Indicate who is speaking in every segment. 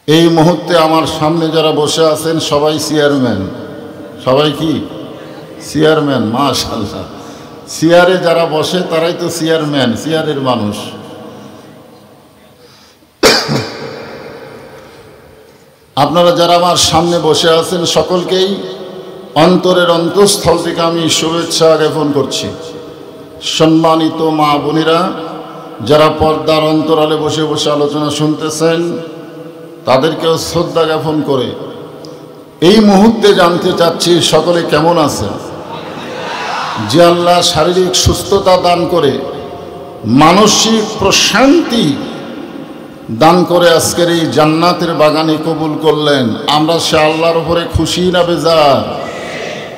Speaker 1: এই মুহূর্তে আমার সামনে যারা বসে আছেন সবাই চেয়ারম্যান। সবাই কি চেয়ারম্যান? মাশাআল্লাহ। চেয়ারে যারা বসে তারাই তো চেয়ারম্যান, চেয়ারের মানুষ। আপনারা যারা আমার সামনে বসে আছেন সকলকেই অন্তরের অন্তঃস্থল থেকে আমি শুভেচ্ছা জ্ঞাপন করছি। সম্মানিত মা বোনেরা, যারা পর্দার অন্তরালে বসে বসে আলোচনা শুনতেছেন তাদেরকেও শ্রদ্ধা জ্ঞাপন করে এই মুহূর্তে জানতে চাচ্ছি সকলে কেমন আছেন। যে আল্লাহ শারীরিক সুস্থতা দান করে মানসিক প্রশান্তি দান করে আজকের এই জান্নাতের বাগানে কবুল করলেন, আমরা সে আল্লাহর উপরে খুশি না বেজার?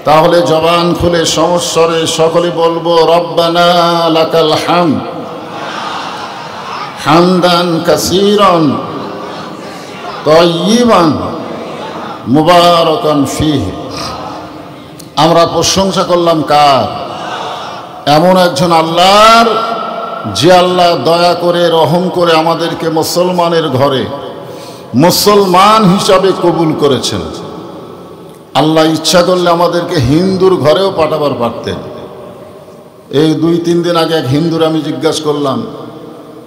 Speaker 1: তাহলে জবান খুলে সমস্বরে সকলে বলবো রব্বানা লাকাল হামদ হামদান কাসীরান তাইয়িবান মুবারাকান ফীহি। আমরা প্রশংসা করলাম কার? এমন একজন আল্লাহর, যে আল্লাহ দয়া করে রহম করে আমাদেরকে মুসলমানের ঘরে মুসলমান হিসাবে কবুল করেছেন। আল্লাহ ইচ্ছা করলে আমাদেরকে হিন্দুর ঘরেও পাঠাবার পারতেন। এই 2-3 দিন আগে এক হিন্দুর আমি জিজ্ঞাসা করলাম,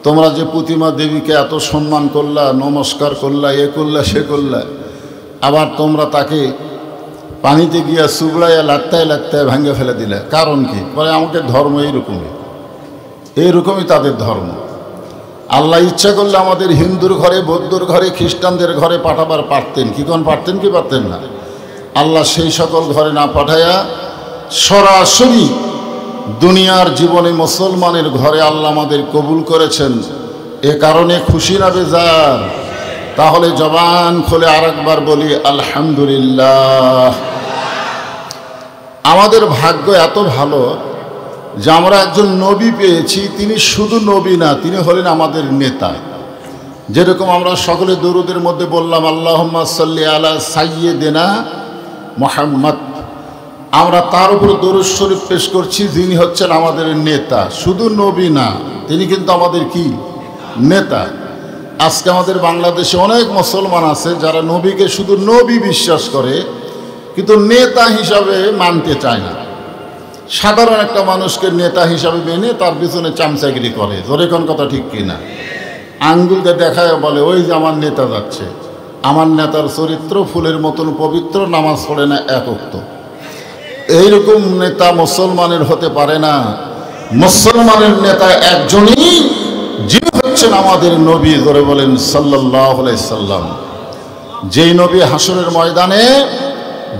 Speaker 1: তোমরা যে প্রতিমা দেবীকে এত সম্মান করলা, নমস্কার করলা, এ করলা সে করলা, আবার তোমরা তাকে পানিতে গিয়া চুবড়াইয়া লাগতায় লাগতায় ভাঙে ফেলে দিলে, কারণ কি? বলে আমাদের ধর্ম এইরকমই তাদের ধর্ম। আল্লাহ ইচ্ছা করলে আমাদের হিন্দুর ঘরে, বৌদ্ধর ঘরে, খ্রিস্টানদের ঘরে পাঠাবার পারতেন। কি কোন পারতেন কি পারতেন না? আল্লাহ সেই সকল ঘরে না পাঠায়া সরাসরি দুনিয়ার জীবনে মুসলমানের ঘরে আল্লাহ আমাদের কবুল করেছেন। এ কারণে খুশি না বেজার? তাহলে জবান খুলে আরেকবার বলি আলহামদুলিল্লাহ। আমাদের ভাগ্য এত ভালো যে আমরা একজন নবী পেয়েছি। তিনি শুধু নবী না, তিনি হলেন আমাদের নেতা। যেরকম আমরা সকলে দরুদের মধ্যে বললাম আল্লাহুম্মা সাল্লি আলা সাইয়্যিদিনা মুহাম্মদ, আমরা তার উপর দরুদ শরীফ পেশ করছি, যিনি হচ্ছেন আমাদের নেতা। শুধু নবী না, তিনি কিন্তু আমাদের কি নেতা। আজকে আমাদের বাংলাদেশে অনেক মুসলমান আছে যারা নবীকে শুধু নবী বিশ্বাস করে, কিন্তু নেতা হিসাবে মানতে চায় না। সাধারণ একটা মানুষকে নেতা হিসাবে মেনে তার পিছনে চামচাগিরি করে। জোরে কোন কথা ঠিক কিনা? আঙ্গুলকে দেখায় বলে ওই যে আমার নেতা যাচ্ছে। আমার নেতার চরিত্র ফুলের মতন পবিত্র, নামাজ পড়ে না এক ওয়াক্ত। এইরকম নেতা মুসলমানের হতে পারে না। মুসলমানের নেতা একজনই, যিনি হচ্ছেন আমাদের নবী। ধরে বলেন সাল্লাল্লাহু আলাইহি সাল্লাম। যেই নবী হাসরের ময়দানে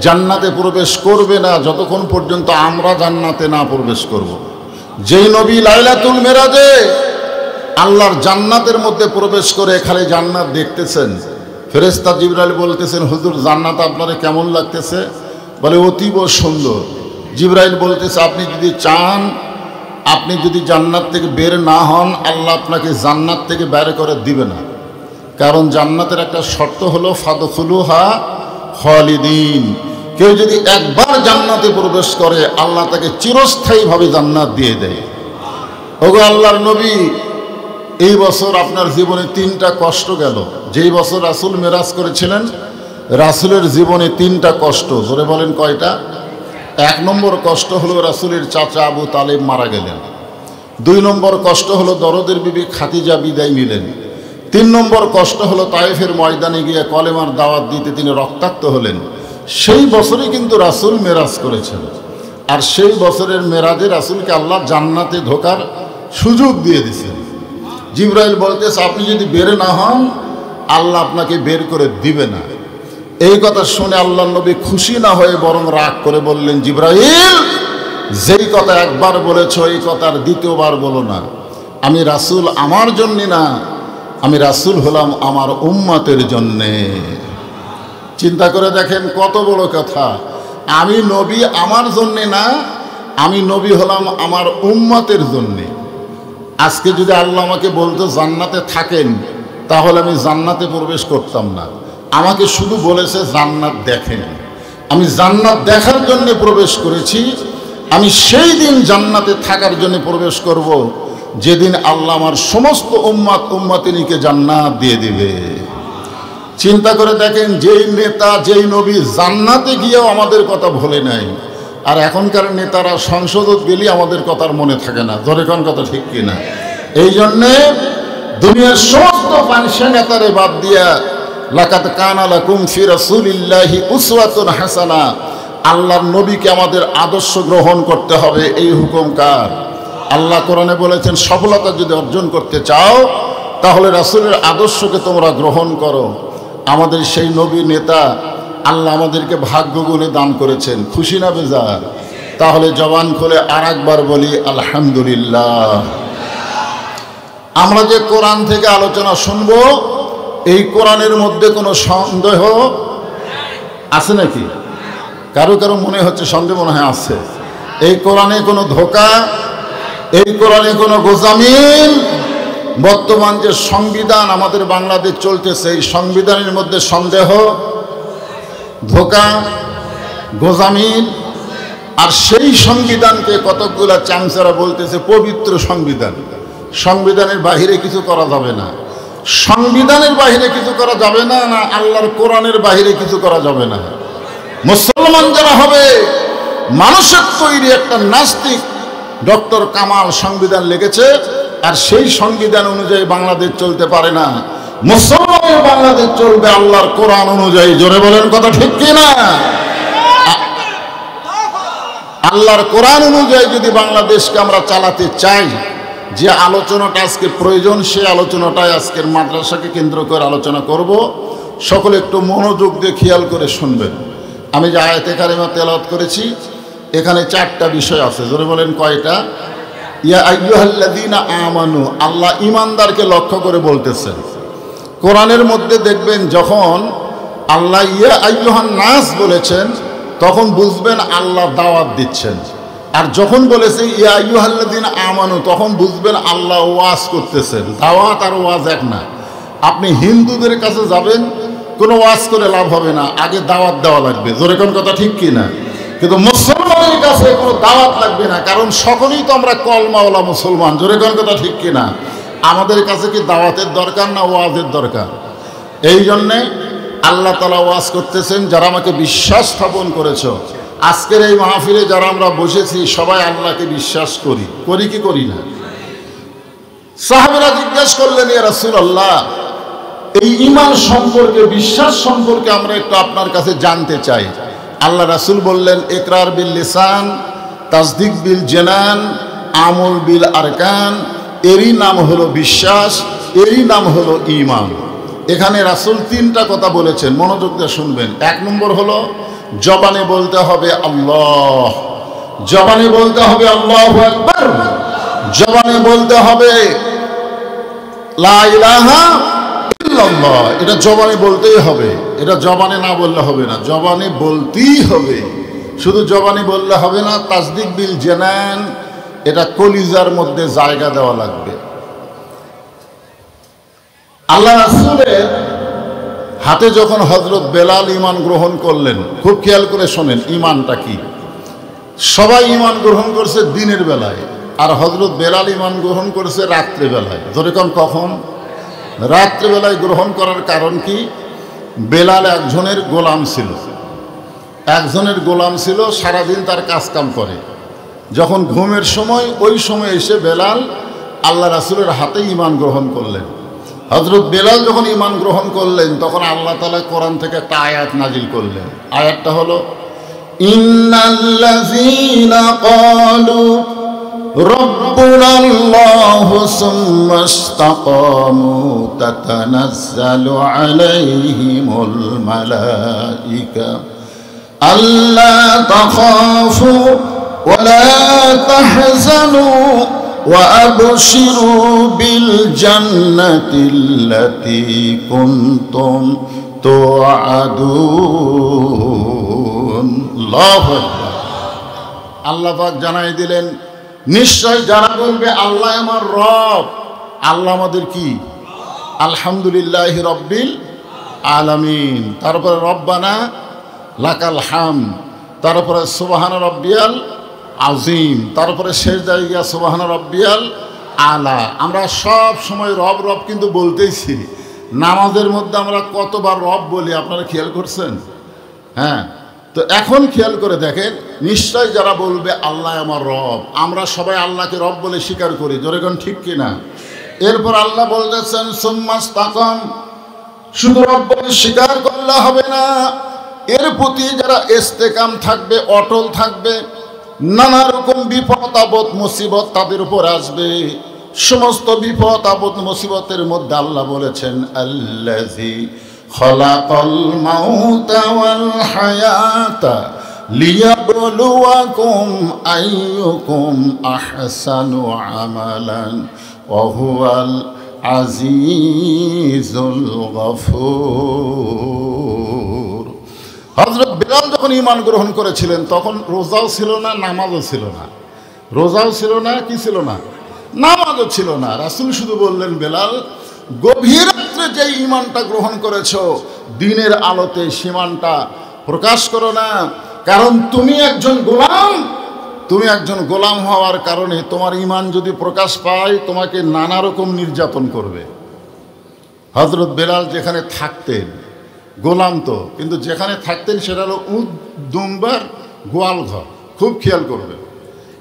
Speaker 1: জান্নাতে প্রবেশ করবে না যতক্ষণ পর্যন্ত আমরা জান্নাতে না প্রবেশ করব। যেই নবী লাইলাতুল মেরাজে আল্লাহর জান্নাতের মধ্যে প্রবেশ করে খালি জান্নাত দেখতেছেন, ফেরেশতা জিবরাইল বলতেছেন হুজুর জান্নাত আপনারে কেমন লাগতেছে? বলে অতীব সুন্দর। জিবরাইল বলতেছে আপনি যদি চান, আপনি যদি জান্নাত থেকে বের না হন, আল্লাহ আপনাকে জান্নাত থেকে বের করে দিবে না। কারণ জান্নাতের একটা শর্ত হলো ফাদখুলুহা খালিদিন। কেউ যদি একবার জান্নাতে প্রবেশ করে আল্লাহ তাকে চিরস্থায়ীভাবে জান্নাত দিয়ে দেয়। ওগো আল্লাহর নবী, এই বছর আপনার জীবনে 3টা কষ্ট গেল। যেই বছর রাসূল মেরাজ করেছিলেন, রাসূলের জীবনে 3টা কষ্ট। ধরে বলেন কয়টা? 1 নম্বর কষ্ট হলো রাসূলের চাচা আবু তালেব মারা গেলেন। 2 নম্বর কষ্ট হলো দরদের বিবি খাদিজা বিদায় নিলেন। 3 নম্বর কষ্ট হলো তায়েফের ময়দানে গিয়ে কলেমার দাওয়াত দিতে তিনি রক্তাক্ত হলেন। সেই বছরই কিন্তু রাসূল মেরাজ করেছেন। আর সেই বছরের মেরাজে রাসূলকে আল্লাহ জান্নাতে ঢোকার সুযোগ দিয়ে দিয়েছেন। জিবরাইল বলতেছে আপনি যদি বের না হন আল্লাহ আপনাকে বের করে দিবে না। এই কথা শুনে আল্লাহর নবী খুশি না হয়ে বরং রাগ করে বললেন, জিবরাইল যেই কথা একবার বলেছো এই কথা আর দ্বিতীয়বার বলো না। আমি রাসূল আমার জন্য না, আমি রাসূল হলাম আমার উম্মতের জন্যে। চিন্তা করে দেখেন কত বড় কথা। আমি নবী আমার জন্যে না, আমি নবী হলাম আমার উম্মতের জন্যে। আজকে যদি আল্লাহ আমাকে বলতো জান্নাতে থাকেন, তাহলে আমি জান্নাতে প্রবেশ করতাম না। আমাকে শুধু বলেছে জান্নাত দেখেন। আমি জান্নাত দেখার জন্য প্রবেশ করেছি। আমি সেই দিন জান্নাতে থাকার জন্য প্রবেশ করব যেদিন আল্লাহ আমার সমস্ত উম্মত উম্মতিনীকে জান্নাত দিয়ে দিবে। চিন্তা করে দেখেন, যেই নেতা যেই নবী জান্নাতে গিয়েও আমাদের কথা ভোলে নাই, আর এখনকার নেতারা সংসদত গেলে আমাদের কথার মনে থাকে না। ধরে কোন কথা ঠিক কিনা? এই জন্যে দুনিয়ার সমস্ত মানুষের নেতারে বাদ দিয়া লাকাদ কানা লাকুম ফি রাসূলিল্লাহি উসওয়াতুন হাসানা, আল্লাহর নবীকে আমাদের আদর্শ গ্রহণ করতে হবে। এই হুকুম কার? আল্লাহ কোরআনে বলেছেন, সফলতা যদি অর্জন করতে চাও তাহলে রাসূলের আদর্শকে তোমরা গ্রহণ করো। আমাদের সেই নবী নেতা আল্লাহ আমাদেরকে ভাগ্য গুণে দান করেছেন। খুশি না বেজার? তাহলে জবান খুলে আর একবার বলি আলহামদুলিল্লাহ। আমরা যে কোরআন থেকে আলোচনা শুনব, এই কোরআনের মধ্যে কোনো সন্দেহ আছে নাকি? কারো কারো মনে হচ্ছে সন্দেহ, মনে হয় আছে। এই কোরআনে কোনো ধোঁকা, এই কোরআনে কোনো গোজামিল। বর্তমান যে সংবিধান আমাদের বাংলাদেশ চলতেছে, এই সংবিধানের মধ্যে সন্দেহ, ধোঁকা, গোজামিল। আর সেই সংবিধানকে কতকগুলা চামচারা বলতেছে পবিত্র সংবিধান। সংবিধানের বাহিরে কিছু করা যাবে না, সংবিধানের বাহিরে কিছু করা যাবে না, না আল্লাহর কোরআনের বাহিরে কিছু করা যাবে না। মুসলমান যারা হবে, মানুষের তৈরি একটা নাস্তিক ডক্টর কামাল সংবিধান লিখেছে, আর সেই সংবিধান অনুযায়ী বাংলাদেশ চলতে পারে না। মুসলমানের বাংলাদেশ চলবে আল্লাহর কোরআন অনুযায়ী। জোরে বলেন কথা ঠিক কিনা? আল্লাহর কোরআন অনুযায়ী যদি বাংলাদেশকে আমরা চালাতে চাই, যে আলোচনাটা আজকে প্রয়োজন, সে আলোচনাটাই আজকের মাদ্রাসাকে কেন্দ্র করে আলোচনা করব। সকলে একটু মনোযোগ দিয়ে খেয়াল করে শুনবেন। আমি যে আয়াতে কারিমা তেলাওয়াত করেছি, এখানে 4টা বিষয় আছে। জোরে বলেন কয়টা? ইয়া আইয়ুহাল্লাযীনা আমানু, আল্লাহ ঈমানদারকে লক্ষ্য করে বলতেছেন। কোরআনের মধ্যে দেখবেন যখন আল্লাহ ইয়া আইয়ুহান নাস বলেছেন, তখন বুঝবেন আল্লাহ দাওয়াত দিচ্ছেন। আর যখন বলেছে ইয়া আইয়ুহাল্লাযীনা আমানু, তখন বুঝবেন আল্লাহ ওয়াজ করতেছেন। দাওয়াত আর ওয়াজ এক না। আপনি হিন্দুদের কাছে যাবেন, কোনো ওয়াজ করে লাভ হবে না, আগে দাওয়াত দেওয়া লাগবে। জোরে কোন কথা ঠিক কিনা? কিন্তু মুসলমানের কাছে কোনো দাওয়াত লাগবে না, কারণ সকলেই তো আমরা কলমাওয়ালা মুসলমান। জোরে কোন কথা ঠিক কিনা? আমাদের কাছে কি দাওয়াতের দরকার না ওয়াজের দরকার? এই জন্যে আল্লাহ তাআলা ওয়াজ করতেছেন, যারা আমাকে বিশ্বাস স্থাপন করেছ। আজকের এই মাহফিলে যারা আমরা বসেছি, সবাই আল্লাহকে বিশ্বাস করি। করি কি করি না? সাহাবারা জিজ্ঞেস করলেন, ইয়া রাসূলুল্লাহ, এই ঈমান সম্পর্কে, বিশ্বাস সম্পর্কে আমরা একটু আপনার কাছে জানতে চাই। আল্লাহ রাসূল বললেন, ইকরার বিল লিসান, তাসদিক বিল জানান, আমল বিল আরকান। এরই নাম হলো বিশ্বাস, এরই নাম হলো ঈমান। এখানে রাসূল 3টা কথা বলেছেন, মনোযোগ দিয়ে শুনবেন। 1 নম্বর হলো জবানে বলতে হবে আল্লাহ, জবানে বলতে হবে আল্লাহু আকবার, জবানে বলতে হবে লা ইলাহা ইল্লাল্লাহ। এটা জবানে বলতেই হবে, এটা জবানে না বললে হবে না, জবানে বলতেই হবে। শুধু জবানে বললে হবে না, তাসদিক বিল জানান, এটা কলিজার মধ্যে জায়গা দেওয়া লাগবে। আল্লাহ রাসূলের হাতে যখন হযরত বেলাল ঈমান গ্রহণ করলেন, খুব খেয়াল করে শোনেন ঈমানটা কি। সবাই ঈমান গ্রহণ করছে দিনের বেলায়, আর হযরত বেলাল ঈমান গ্রহণ করেছে রাত্রে বেলায়। ধরে কখন? রাত্রেবেলায় গ্রহণ করার কারণ কি? বেলাল একজনের গোলাম ছিল, একজনের গোলাম ছিল, সারাদিন তার কাজকাম করে। যখন ঘুমের সময়, ওই সময় এসে বেলাল আল্লাহ রাসূলের হাতে ঈমান গ্রহণ করলেন। হযরত বেলাল যখন ঈমান গ্রহণ করলেন, তখন আল্লাহ তাআলা কোরআন থেকে একটা আয়াত নাজিল করলেন। আয়াতটা হলো, ইন্নাল্লাযীনা ক্বালু রব্বুনাল্লাহু সুম্মা ইসতাকামু তাতানাজ্জালু আলাইহিমুল মালাইকা আল্লা তাখাফু ওয়া লা তাহজানু ওয়া আবশিরু বিল জান্নাতিল্লাতী কুনতুম তুআদুন। আল্লাহু আকবার। আল্লাহ পাক জানাই দিলেন, নিশ্চয় যারা বলবে আল্লাহ আমার রব, আল্লাহ আমাদের কি? আলহামদুলিল্লাহি রব্বিল আলামিন। তারপরে রব্বানা লাকাল হামদ, তারপরে সুবহানা রব্বিয়াল আজিম, তারপরে সেজদায় গিয়া সুবহানা রব্বিয়াল আলা। আমরা সব সময় রব রব কিন্তু বলতেইছি, নামাজের মধ্যে আমরা কতবার রব বলি আপনারা খেয়াল করছেন? হ্যাঁ, তো এখন খেয়াল করে দেখেন, নিশ্চয় যারা বলবে আল্লাহ আমার রব, আমরা সবাই আল্লাহকে রব বলে স্বীকার করি, জোরে কোন ঠিক কিনা? এরপর আল্লাহ বলতেছেন সুম্মাস্তাকাম, শুধু রব বলে স্বীকার করলে হবে না, এর প্রতি যারা ইস্তেকাম থাকবে, অটল থাকবে, নানা রকম বিপদ আপদ মুসিবত তাদের উপর আসবে। সমস্ত বিপদ আপদ মুসিবতের মধ্যে আল্লাহ বলেছেন আল্লাযী খালাকাল মাউতা ওয়াল হায়াতা লিয়াবলুয়াকুম আইয়ুকুম আহসানু আমালান ওয়া হুয়াল আজিজুল গফুর। হযরত বেলাল যখন ঈমান গ্রহণ করেছিলেন তখন রোজাও ছিল না, নামাজও ছিল না। রোজাও ছিল না, কি ছিল না? নামাজও ছিল না। রাসূল শুধু বললেন, বেলাল গভীর রাত্রে যে ঈমানটা গ্রহণ করেছো, দিনের আলোতে সীমানটা প্রকাশ করো না, কারণ তুমি একজন গোলাম। তুমি একজন গোলাম হওয়ার কারণে তোমার ঈমান যদি প্রকাশ পায় তোমাকে নানা রকম নির্যাতন করবে। হযরত বেলাল যেখানে থাকতেন, গোলাম তো, কিন্তু যেখানে থাকতেন সেটা হলো উট দুম্বার গোয়াল ঘর। খুব খেয়াল করবেন,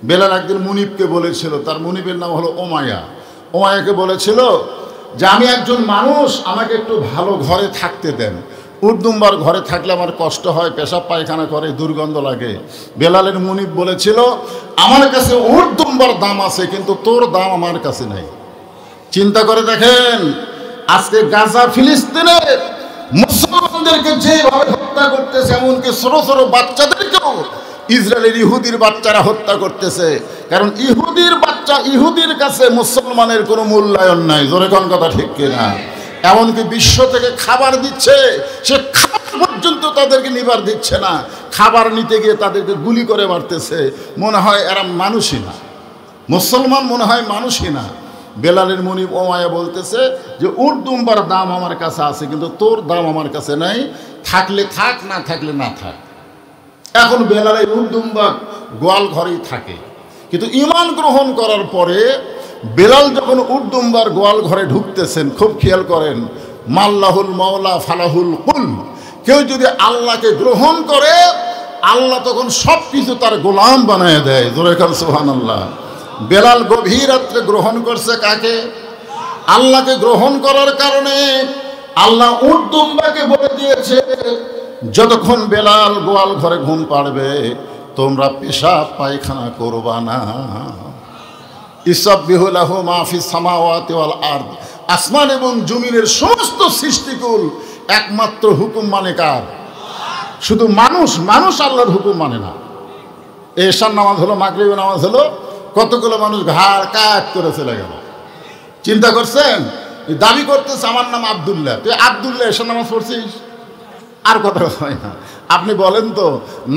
Speaker 1: বেলাল একদিন মুনিবকে বলেছিল, তার মুনিবের নাম হলো ওমায়া। ওমায়াকে বলেছিল যে আমি একজন মানুষ, আমাকে একটু ভালো ঘরে থাকতে দেন। উর্দুম্বার ঘরে থাকলে আমার কষ্ট হয়, পেশাব পায়খানা করে, দুর্গন্ধ লাগে। বেলালের মুনিব বলেছিল আমার কাছে উর্দুম্বার দাম আছে, কিন্তু তোর দাম আমার কাছে নাই। চিন্তা করে দেখেন, আজকে গাজা ফিলিস্তিনে মুসলমানদেরকে যেভাবে হত্যা করতেছে, এমনকি ছোট ছোট বাচ্চাদেরকেও ইসরায়েলের ইহুদির বাচ্চারা হত্যা করতেছে। কারণ ইহুদির বাচ্চা, ইহুদির কাছে মুসলমানের কোনো মূল্যায়ন নাই, জোরে কোন কথা ঠিক কিনা? এমনকি বিশ্ব থেকে খাবার দিচ্ছে, সে খাবার পর্যন্ত তাদেরকে নিবার দিচ্ছে না। খাবার নিতে গিয়ে তাদেরকে গুলি করে মারতেছে। মনে হয় এরা মানুষই না, মুসলমান মনে হয় মানুষই না। বেলালের মুনিব ওমায়া বলতেছে যে উর্দুম্বার দাম আমার কাছে আছে, কিন্তু তোর দাম আমার কাছে নাই, থাকলে থাক, না থাকলে না থাক। এখন বেলালের উর্দুম্বা গোয়াল ঘরেই থাকে, কিন্তু ঈমান গ্রহণ করার পরে বেলাল যখন উর্দুম্বার গোয়াল ঘরে ঢুকতেছেন, খুব খেয়াল করেন, মাল্লাহুল মাওলা ফালাহুল কুল, কেউ যদি আল্লাহকে গ্রহণ করে আল্লাহ তখন সব কিছু তার গোলাম বানায় দেয়। জোরে কার সুবহানাল্লাহ। বেলাল গভীর রাত্রে গ্রহণ করছে কাকে? আল্লাহকে গ্রহণ করার কারণে আল্লাহ উর্দুম্বাকে বলে দিয়েছে যতক্ষণ বেলাল গোয়াল ঘরে ঘুম পাড়বে তোমরা পেশাব পায়খানা করবা না। ইসাব্বিহু লাহু মা ফিস সামাওয়াতি ওয়াল আরদ, আসমান এবং জমিনের সমস্ত সৃষ্টিকুল একমাত্র হুকুম মানে কার? শুধু মানুষ, মানুষ আল্লাহর হুকুম মানে না। এশার নামাজ হলো, মাগরিবের নামাজ হলো, কতগুলো মানুষ ঘাড় কাট করে চলে গেল। চিন্তা করছেন? দাবি করতেছে আমার নাম আব্দুল্লাহ, তুই আব্দুল্লাহ এশার নামাজ পড়ছিস? আর কথা হয় না। আপনি বলেন তো,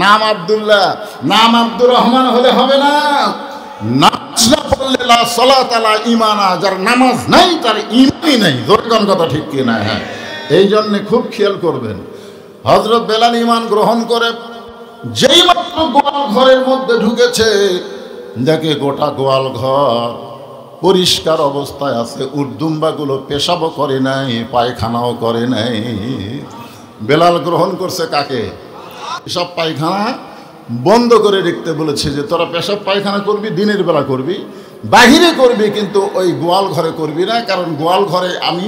Speaker 1: নাম আব্দুল্লাহ, নাম আব্দুর রহমান হলে হবে না? নামাজ না পড়লে লা সালাত আলা ঈমানা, যার নামাজ নাই তার ঈমানই নাই। দরকার কথা ঠিক কি না? হ্যাঁ, এই জন্যে খুব খেয়াল করবেন। হযরত বেলাল ঈমান গ্রহণ করে যেই মাত্র গোয়াল ঘরের মধ্যে ঢুকেছে, দেখে গোটা গোয়াল ঘর পরিষ্কার অবস্থায় আছে, উর্দুম্বাগুলো পেশাবও করে নাই, পায়খানাও করে নাই। বেলাল গ্রহণ করছে কাকে? পেশাব পায়খানা বন্ধ করে রেখতে বলেছে যে তোরা পেশাব পায়খানা করবি, দিনের বেলা করবি, বাহিরে করবি, কিন্তু ওই গোয়াল ঘরে করবি না, কারণ গোয়াল ঘরে আমি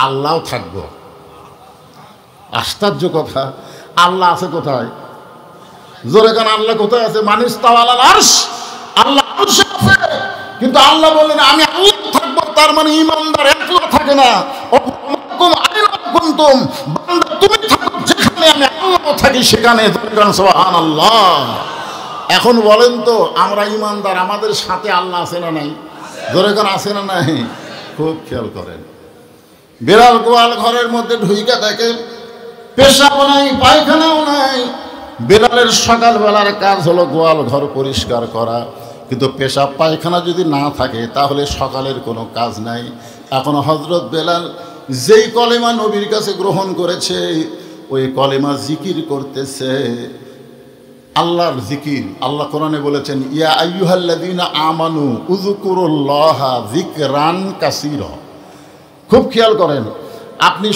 Speaker 1: আল্লাহ থাকব। আশ্চর্য কথা, আল্লাহ আছে কোথায়? জোরে কান আল্লাহ কোথায় আছে? মানিস তাওয়ালাল আরশ, আল্লাহ আরশে আছে, কিন্তু আল্লাহ বললেন আমি আল্লাহ থাকব। তার মানে ঈমানদার একলা থাকে না, তুমি থাকো যেখানে আমি আল্লাহ থাকি সেখানে। সুবহানাল্লাহ। এখন বলেন তো, আমরা ঈমানদার, আমাদের সাথে আল্লাহ আছে না নাই? জোরে কান আছে না নাই? খুব খেয়াল করেন। বেলাল গোয়াল ঘরের মধ্যে ঢুইকা দেখে পেশাবও নাই, পায়খানাও নাই। বেলালের সকালবেলার কাজ হলো গোয়াল ঘর পরিষ্কার করা, কিন্তু পেশাব পায়খানা যদি না থাকে তাহলে সকালের কোনো কাজ নাই। এখন হযরত বেলাল যেই কলেমা নবীর কাছে গ্রহণ করেছে, ওই কলেমা জিকির করতেছে, আল্লাহর জিকির। আল্লাহ কোরআনে বলেছেন ইয়া আইয়ুহাল্লাযীনা আমানু উযকুরুল্লাহা যিকরান কাসীরা। খুব খেয়াল করেন, আপনি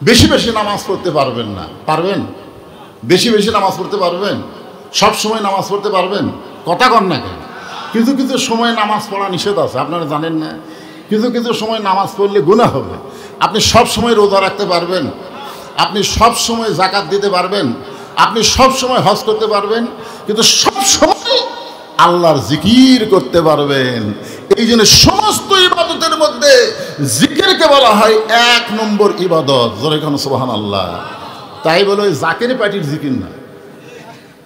Speaker 1: বেশি বেশি নামাজ পড়তে পারবেন না, পারবেন? বেশি বেশি নামাজ পড়তে পারবেন? সব সময় নামাজ পড়তে পারবেন? কথা কন না কেন? কিছু কিছু সময় নামাজ পড়া নিষেধ আছে, আপনারা জানেন না? কিছু কিছু সময় নামাজ পড়লে গুনাহ হবে। আপনি সব সময় রোজা রাখতে পারবেন? আপনি সব সময় যাকাত দিতে পারবেন? আপনি সব সময় হজ করতে পারবেন? কিন্তু সব সময় আল্লাহর জিকির করতে পারবেন। এই জন্য সমস্ত ইবাদতের মধ্যে জিকিরকে বলা হয় 1 নম্বর ইবাদত। জোরে কোন সুবহানাল্লাহ। তাই বলে ওই জাকের পার্টির জিকির না।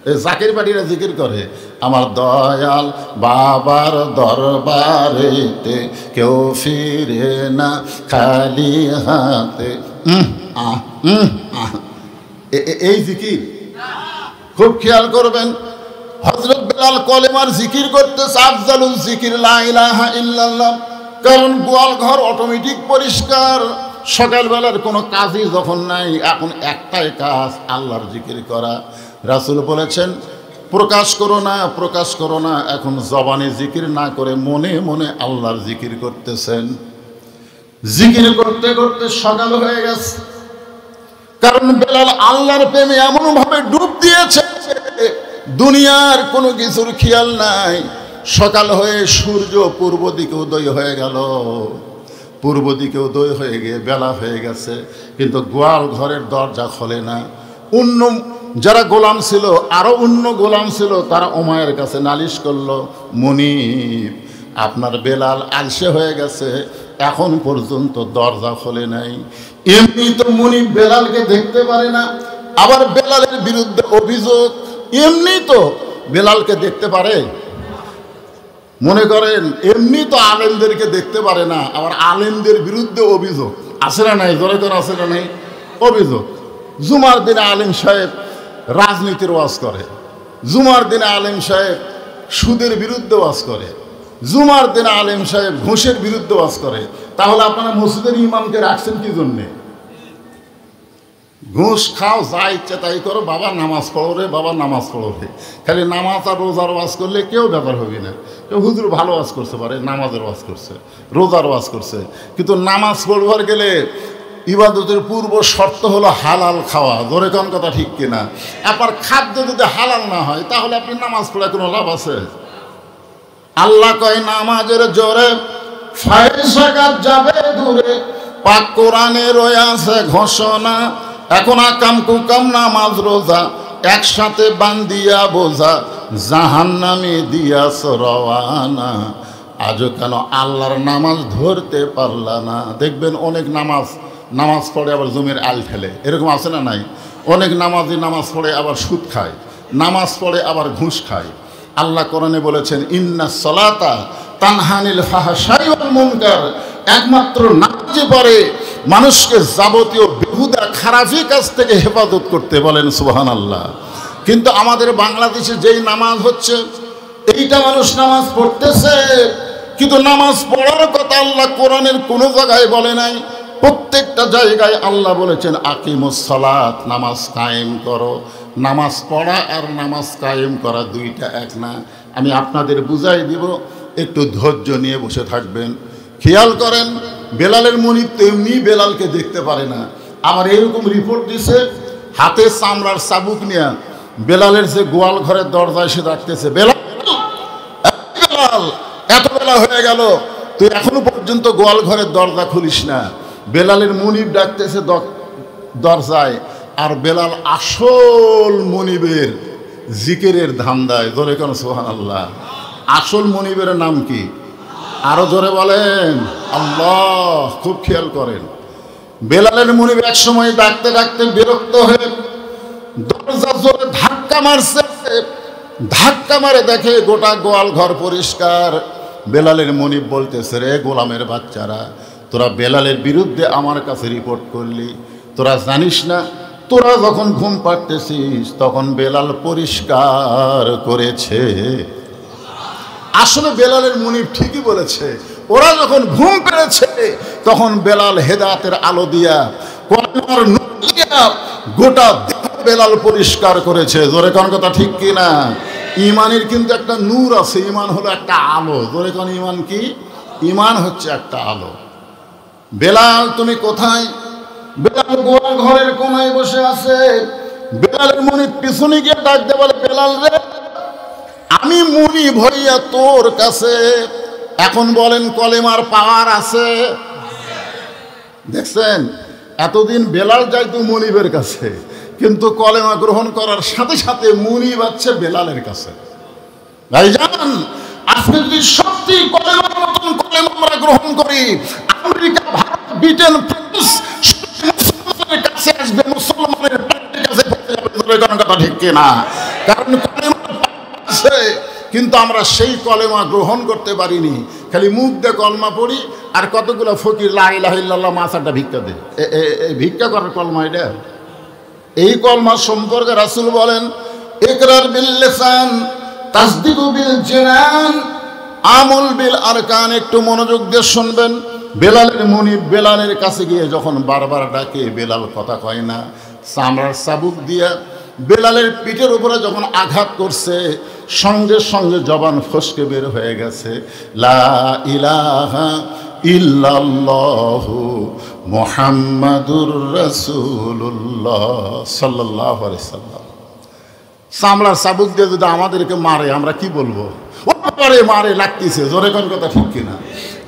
Speaker 1: এই জাকের পার্টিরা জিকির করে, আমার দয়াল বাবার দরবারেতে কেউ ফিরে না খালি হাতে। এই জিকির খুব খেয়াল করবেন। হযরত বেলাল কলেমার জিকির করতেছে, আফজালুল জিকির লা ইলাহা ইল্লাল্লাহ। কারণ গোয়াল ঘর অটোমেটিক পরিষ্কার, সকালবেলার কোনো কাজই যখন নাই, এখন একটাই কাজ আল্লাহর জিকির করা। রাসূল বলেছেন প্রকাশ করো না, প্রকাশ করো না। এখন জবানে জিকির না করে মনে মনে আল্লাহর জিকির করতেছেন। জিকির করতে করতে সকাল হয়ে গেছে। কারণ বেলাল আল্লাহর প্রেমে এমনভাবে ডুব দিয়েছে, দুনিয়ার কোনো কিছুর খেয়াল নাই। সকাল হয়ে সূর্য পূর্ব দিকে উদয় হয়ে গেল, পূর্ব দিকে উদয় হয়ে গিয়ে বেলা হয়ে গেছে, কিন্তু গোয়াল ঘরের দরজা খোলে না। অন্য যারা গোলাম ছিল, আরো অন্য গোলাম ছিল, তারা ওমায়ের কাছে নালিশ করলো, মুনিব আপনার বেলাল আলসে হয়ে গেছে, এখন পর্যন্ত দরজা খোলে নাই। এমনি তো মুনিব বেলালকে দেখতে পারে না, আবার বেলালের বিরুদ্ধে অভিযোগ। এমনি তো বেলালকে দেখতে পারে, মনে করেন এমনি তো আলেমদেরকে দেখতে পারে না, আবার আলেমদের বিরুদ্ধে অভিযোগ। আছে না নাই? জোরে করে আছে না নাই? অভিযোগ। জুমার দিনে আলেম সাহেব রাজনীতির ওয়াজ করে, জুমার দিনে আলেম সাহেব সুদের বিরুদ্ধে ওয়াজ করে, জুমার দিনে আলেম সাহেব ঘুষের বিরুদ্ধে ওয়াজ করে। তাহলে আপনারা মসজিদের ইমামকে রাখছেন কি জন্যে? ঘুষ খাও, যা ইচ্ছা তাই করো, বাবা নামাজ পড়ো রে, বাবা নামাজ পড়ো রে। খালি নামাজ আর রোজার ওয়াজ করলে কেউ ব্যাপার হবে না। কেউ হুজুর ভালো ওয়াজ করতে পারে, নামাজের ওয়াজ করছে, রোজার ওয়াজ করছে, কিন্তু নামাজ পড়বার গেলে ইবাদতের পূর্ব শর্ত হলো হালাল খাওয়া। জোরে কোন কথা ঠিক কিনা? আপনার খাদ্য যদি হালাল না হয় তাহলে আপনি নামাজ পড়ে কোনো লাভ আছে? আল্লাহ কয় নামাজের জোরে ফায়সাকাত যাবে দূরে, পাক কোরআনে রয়েছে ঘোষণা। এখন আকাম কুকাম নামাজ রোজা একসাথে বান্দিয়া বোঝা, জাহান্নামে দিয়াছ রওয়ানা। আজও কেন আল্লাহর নামাজ ধরতে পারলা না? দেখবেন অনেক নামাজ পড়ে আবার জমির আল ফেলে, এরকম আছে না নাই? অনেক নামাজি নামাজ পড়ে আবার সুদ খায়, নামাজ পড়ে আবার ঘুষ খায়। আল্লাহ কোরআনে বলেছেন ইন্নাস সালাতা তানহানিল ফাহশাই ওয়াল মুনকার। একমাত্র নামাজে পড়ে মানুষকে যাবতীয় বেহুদা খারাপি কাজ থেকে হেফাজত করতে, বলেন সুবহানাল্লাহ। কিন্তু আমাদের বাংলাদেশে যেই নামাজ হচ্ছে, এইটা মানুষ নামাজ পড়তেছে, কিন্তু নামাজ পড়ার কথা আল্লাহ কোরআনের কোনো জায়গায় বলে নাই। প্রত্যেকটা জায়গায় আল্লাহ বলেছেন আকিমুস সালাত, নামাজ কায়েম করো। নামাজ পড়া আর নামাজ কায়েম করা দুইটা এক না। আমি আপনাদের বুঝাই দিব, একটু ধৈর্য নিয়ে বসে থাকবেন। খেয়াল করেন, বেলালের মুনিব তেমনি বেলালকে দেখতে পারে না। আবার এরকম রিপোর্ট দিছে, হাতে চামড়ার চাবুক নিয়ে বেলালের যে গোয়াল ঘরের দরজায় সে ডাকতেছে, বেলাল বেলাল, এত বেলা হয়ে গেল, তুই এখনো পর্যন্ত গোয়াল ঘরের দরজা খুলিস না। বেলালের মুনিব ডাকতেছে দরজায়, আর বেলাল আসল মুনিবের জিকিরের ধান্দায়। জোরে কেন সুবহানাল্লাহ। আসল মুনিবের নাম কি? আরো জোরে বলেন আল্লাহ। খুব খেয়াল করেন, বেলালের মুনিব এক সময় ডাকতে ডাকতে বিরক্ত হয়ে দরজা জোরে ধাক্কা মারছে। ধাক্কা মারে দেখে গোটা গোয়াল ঘর পরিষ্কার। বেলালের মুনিব বলতেছে, রে গোলামের বাচ্চারা, তোরা বেলালের বিরুদ্ধে আমার কাছে রিপোর্ট করলি, তোরা জানিস না তোরা যখন ঘুম পাড়তেছিস তখন বেলাল পরিষ্কার করেছে। আসলে বেলালের মুনিব ঠিকই বলেছে, ওরা যখন ঘুম পেড়েছে তখন বেলাল হেদায়েতের আলো দিয়া, কোরআনের নূর দিয়া গোটা বেলাল পরিষ্কার করেছে। জোরে কোন কথা ঠিক কি না? ইমানের কিন্তু একটা নূর আছে, ইমান হলো একটা আলো। জোরে কোন ইমান কি? ইমান হচ্ছে একটা আলো। বেলাল তুমি কোথায়? বেলাল গোয়া ঘরের কোনায় বসে আছে। বেলালের মুনিব পিছনে গিয়ে ডাকতে বলে, বেলাল রে, আমি মুনিব হইয়া তোর কাছে, এখন বলেন কলেমার পাওয়ার আছে? দেখছেন, এতদিন বেলাল যাইতো মুনিবের কাছে, কিন্তু কলেমা গ্রহণ করার সাথে সাথে মুনিব আছে বেলালের কাছে। ভাইজান, আজকে যদি সত্যি কলেমার মতন কলেমা আমরা গ্রহণ করি, আমেরিকা, ভারত, ব্রিটেন, ফ্রান্স মুসলমানের কাছে আসবে, মুসলমানের কাছে কথা ঠিক কিনা? কারণ কলেমা আছে, কিন্তু আমরা সেই কলেমা গ্রহণ করতে পারিনি। খালি মুখ দিয়ে কলমা পড়ি, আর কতগুলো ফকির লা ইলাহা ইল্লাল্লাহ মাসাটা ভিক্ষা দেয়। এই ভিক্ষা করার কলমা এটা? এই কলমা সম্পর্কে রাসূল বলেন, ইকরার বিল লিসান তাসদীকু বিল জিনান আমল বিল আরকান। একটু মনোযোগ দিয়ে শুনবেন। বেলালের মুনিব বেলালের কাছে গিয়ে যখন বারবার ডাকে, বেলাল কথা কয় না, চামড়ার চাবুক দিয়া বেলালের পিঠের উপরে যখন আঘাত করছে, সঙ্গে সঙ্গে জবান ফসকে বের হয়ে গেছে, লা ইলাহা ইল্লাল্লাহু মুহাম্মাদুর রাসূলুল্লাহ সাল্লাল্লাহু আলাইহি সাল্লাম। চামড়ার চাবুক দিয়ে যদি আমাদেরকে মারে, আমরা কি বলবো? ওরে মারে, লাগতেছে, জোরে কোন কথা ঠিক কিনা?